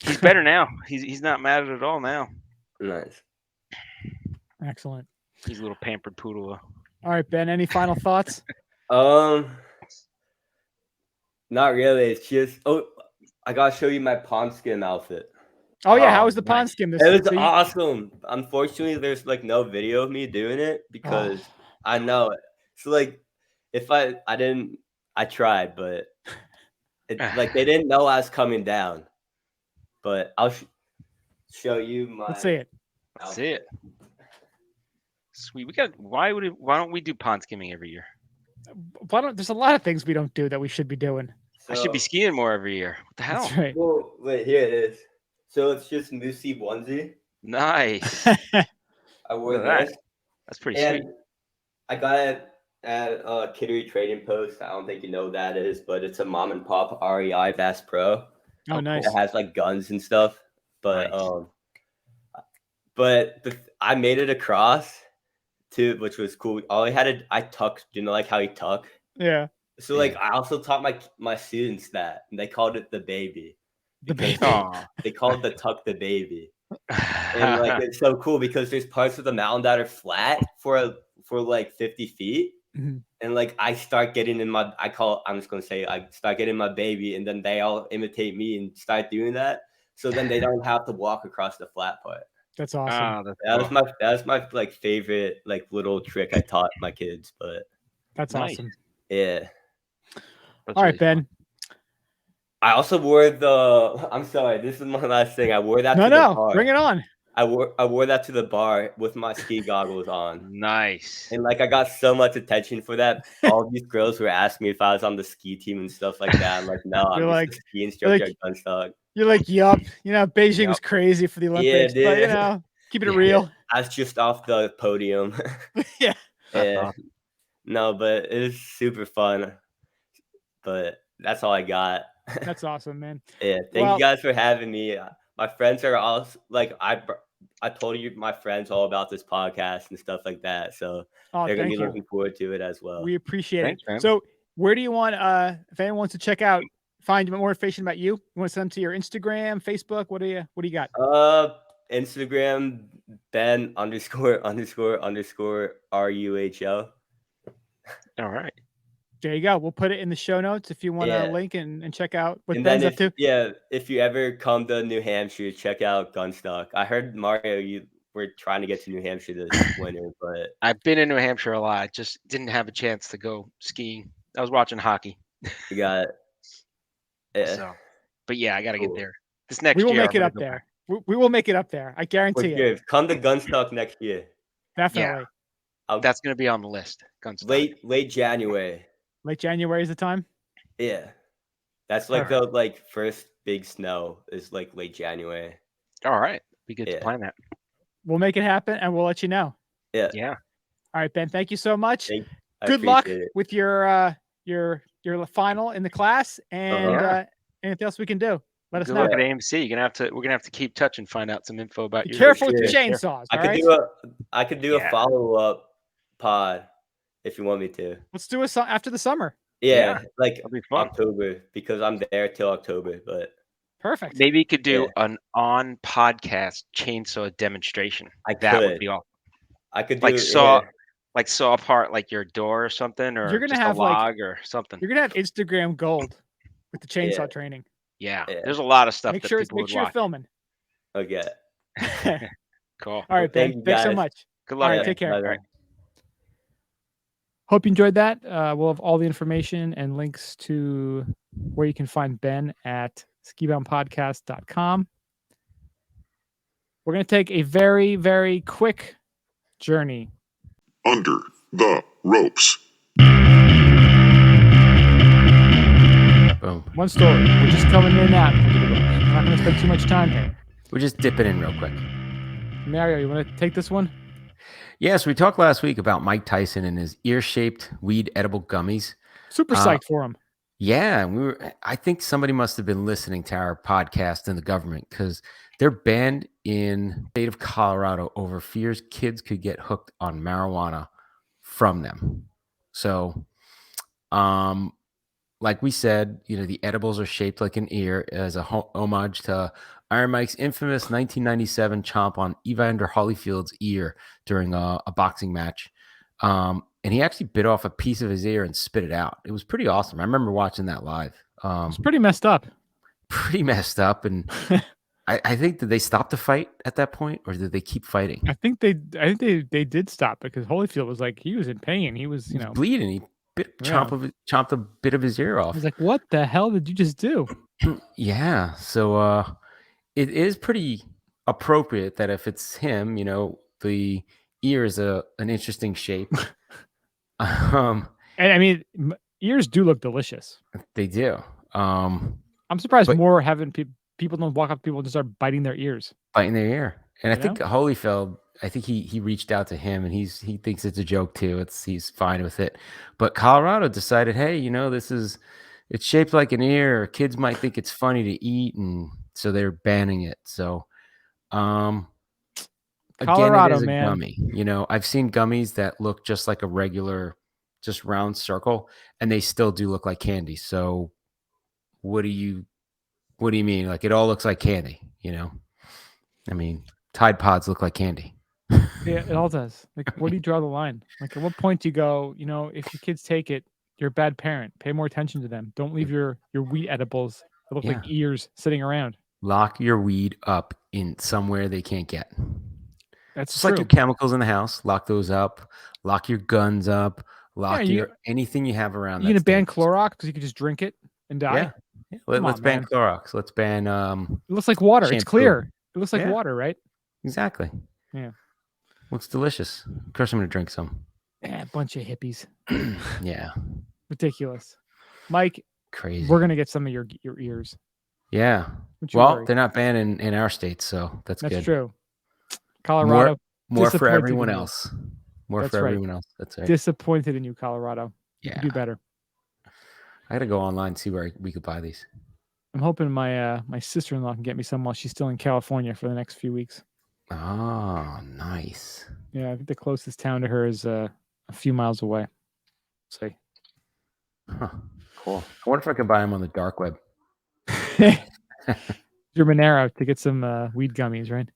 he's better now. He's not matted at all now. Nice. Excellent. He's a little pampered poodle. All right, Ben. Any final thoughts? Not really. It's just I gotta show you my pond skim outfit. Oh yeah, how was the pond skim? It was awesome. Unfortunately, there's no video of me doing it because I know it. So if I tried, but they didn't know I was coming down. But I'll show you my. Let's see it. That's it. Sweet. Why don't we do pond skimming every year? There's a lot of things we don't do that we should be doing. So, I should be skiing more every year. What the hell? That's right. Well, wait, here it is. So it's just Moosey onesie. Nice. I wore this. That's pretty sweet. I got it at Kittery Trading Post. I don't think you know what that is, but it's a mom and pop REI Bass Pro. Oh, nice. It has guns and stuff. But nice. I made it across too, which was cool. I tucked. Do you know how you tuck? Yeah. So I also taught my students that, and they called it the baby. The baby. They called the tuck the baby. And it's so cool because there's parts of the mountain that are flat for 50 feet. Mm-hmm. And I start getting in my I start getting my baby, and then they all imitate me and start doing that. So then they don't have to walk across the flat part. That's awesome. That was my favorite little trick I taught my kids. But that's nice. Awesome. Yeah. All right, Ben. I also wore I'm sorry, this is my last thing. I wore that to the bar. Bring it on. I wore that to the bar with my ski goggles on. Nice. And I got so much attention for that. All these girls were asking me if I was on the ski team and stuff like that. I'm like, no, I'm just a ski instructor at Gunstock. You're yup. Beijing was crazy for the Olympics, but keeping it real. I was just off the podium. Yeah. Yeah. No, but it was super fun. But that's all I got. That's awesome, man. Yeah, thank you guys for having me. My friends are all like I told you my friends all about this podcast and stuff like that, so they're gonna be looking forward to it as well. We appreciate Thanks, it. man. So, where do you want? If anyone wants to find more information about you, you want to send them to your Instagram, Facebook? What do you got? Instagram Ben___RUHL. All right. There you go. We'll put it in the show notes if you want to link and check out what And Ben's then up to. if you ever come to New Hampshire, check out Gunstock. I heard Mario, you were trying to get to New Hampshire this winter, but I've been in New Hampshire a lot. Just didn't have a chance to go skiing. I was watching hockey. you got So, but yeah, I got to get Cool. there. This next We will year, make it up there. We will make it up there. I guarantee it. Come to Gunstock next year. Definitely. That's going to be on the list. Gunstock. Late January. Late January is the time. Yeah, that's like the first big snow is like late January. All right, be good to plan that. We'll make it happen, and we'll let you know. Yeah. Yeah. All right, Ben. Thank you so much. Good luck with your final in the class, and anything else we can do. Let us know. Look at AMC. We're gonna have to keep touch and find out some info about you. Careful with the chainsaws. I could do a follow-up pod if you want me to. Let's do it after the summer. Yeah, like October, because I'm there till October. But perfect. Maybe you could do an on-podcast chainsaw demonstration. That would be awesome. I could do saw apart like your door or something, or you're gonna just have a log or something. You're gonna have Instagram gold with the chainsaw training. Yeah, there's a lot of stuff. Make sure you're filming. Okay. Cool. All right, Ben. Thanks so much. Good luck. All right, take care. All right. Hope you enjoyed that. We'll have all the information and links to where you can find Ben at skiboundpodcast.com. We're going to take a very, very quick journey under the ropes. Boom. One story. We're just coming in that. We're not going to spend too much time here. We're just dipping in real quick. Mario, you want to take this one? Yes, we talked last week about Mike Tyson and his ear-shaped weed edible gummies. Super psyched for him. Yeah, I think somebody must have been listening to our podcast in the government, because they're banned in the state of Colorado over fears kids could get hooked on marijuana from them. So, like we said, the edibles are shaped like an ear as a homage to Iron Mike's infamous 1997 chomp on Evander Holyfield's ear during a boxing match. And he actually bit off a piece of his ear and spit it out. It was pretty awesome. I remember watching that live. It's pretty messed up. And I think, did they stop the fight at that point, or did they keep fighting? I think they did stop, because Holyfield was like, he was in pain. He was, bleeding. He chomped a bit of his ear off. I was like, what the hell did you just do? Yeah. So it is pretty appropriate that if it's him, the ear is an interesting shape. And I mean, ears do look delicious. They do. I'm surprised more having people don't walk up to people and just start biting their ears. Biting their ear. And I think Holyfield, I think he reached out to him, and he thinks it's a joke too. He's fine with it. But Colorado decided, hey, it's shaped like an ear. Kids might think it's funny to eat, and so they're banning it. So Colorado, again, it is a man. gummy. I've seen gummies that look just like a regular, just round circle, and they still do look like candy. So what do you mean? Like, it all looks like candy, I mean, Tide Pods look like candy. Yeah, it all does. Like, where do you draw the line? Like, at what point do you go, if your kids take it, you're a bad parent. Pay more attention to them. Don't leave your weed edibles that look like ears sitting around. Lock your weed up in somewhere they can't get. That's just like your chemicals in the house. Lock those up. Lock your guns up. Lock anything you have around. You're gonna ban Clorox because you could just drink it and die. Yeah. Let's ban Clorox. Let's ban. It looks like water. Shampoo. It's clear. It looks like water, right? Exactly. Yeah. Looks delicious. Of course, I'm gonna drink some. Yeah, a bunch of hippies. Yeah. Ridiculous. Mike, crazy. We're gonna get some of your ears. Yeah. Well, they're not banned in our state, so that's good. That's true. Colorado. More for everyone else. More That's for right. everyone else. That's right. Disappointed in you, Colorado. You Yeah. can do better. I got to go online and see where we could buy these. I'm hoping my my sister-in-law can get me some while she's still in California for the next few weeks. Oh, nice. Yeah, I think the closest town to her is a few miles away. See. Huh. Cool. I wonder if I could buy them on the dark web. Your Monero to get some weed gummies, right?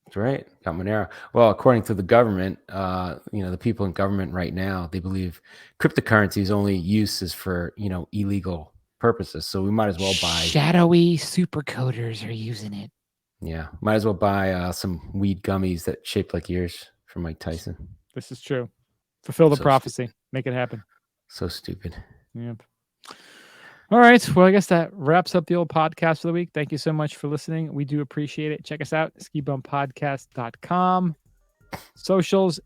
That's right. Got Monero. Well, according to the government, the people in government right now, they believe cryptocurrency's only use is for, illegal purposes. So we might as well buy shadowy supercoders are using it. Yeah. Might as well buy some weed gummies that shaped like ears from Mike Tyson. This is true. Fulfill the So prophecy. stupid. Make it happen. So stupid. Yep. All right. Well, I guess that wraps up the old podcast for the week. Thank you so much for listening. We do appreciate it. Check us out, skibumpodcast.com. Socials,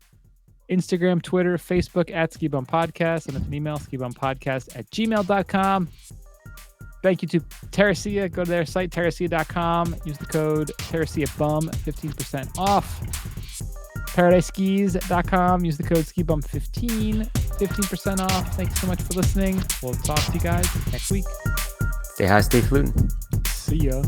Instagram, Twitter, Facebook at Skibum Podcast, and an email, skibumpodcast@gmail.com. Thank you to Terracia. Go to their site, terracia.com. Use the code TerraciaBum, 15% off. ParadiseSkis.com. Use the code SKIBUM15, 15% off. Thank you so much for listening. We'll talk to you guys next week. Stay high, stay fluting. See ya.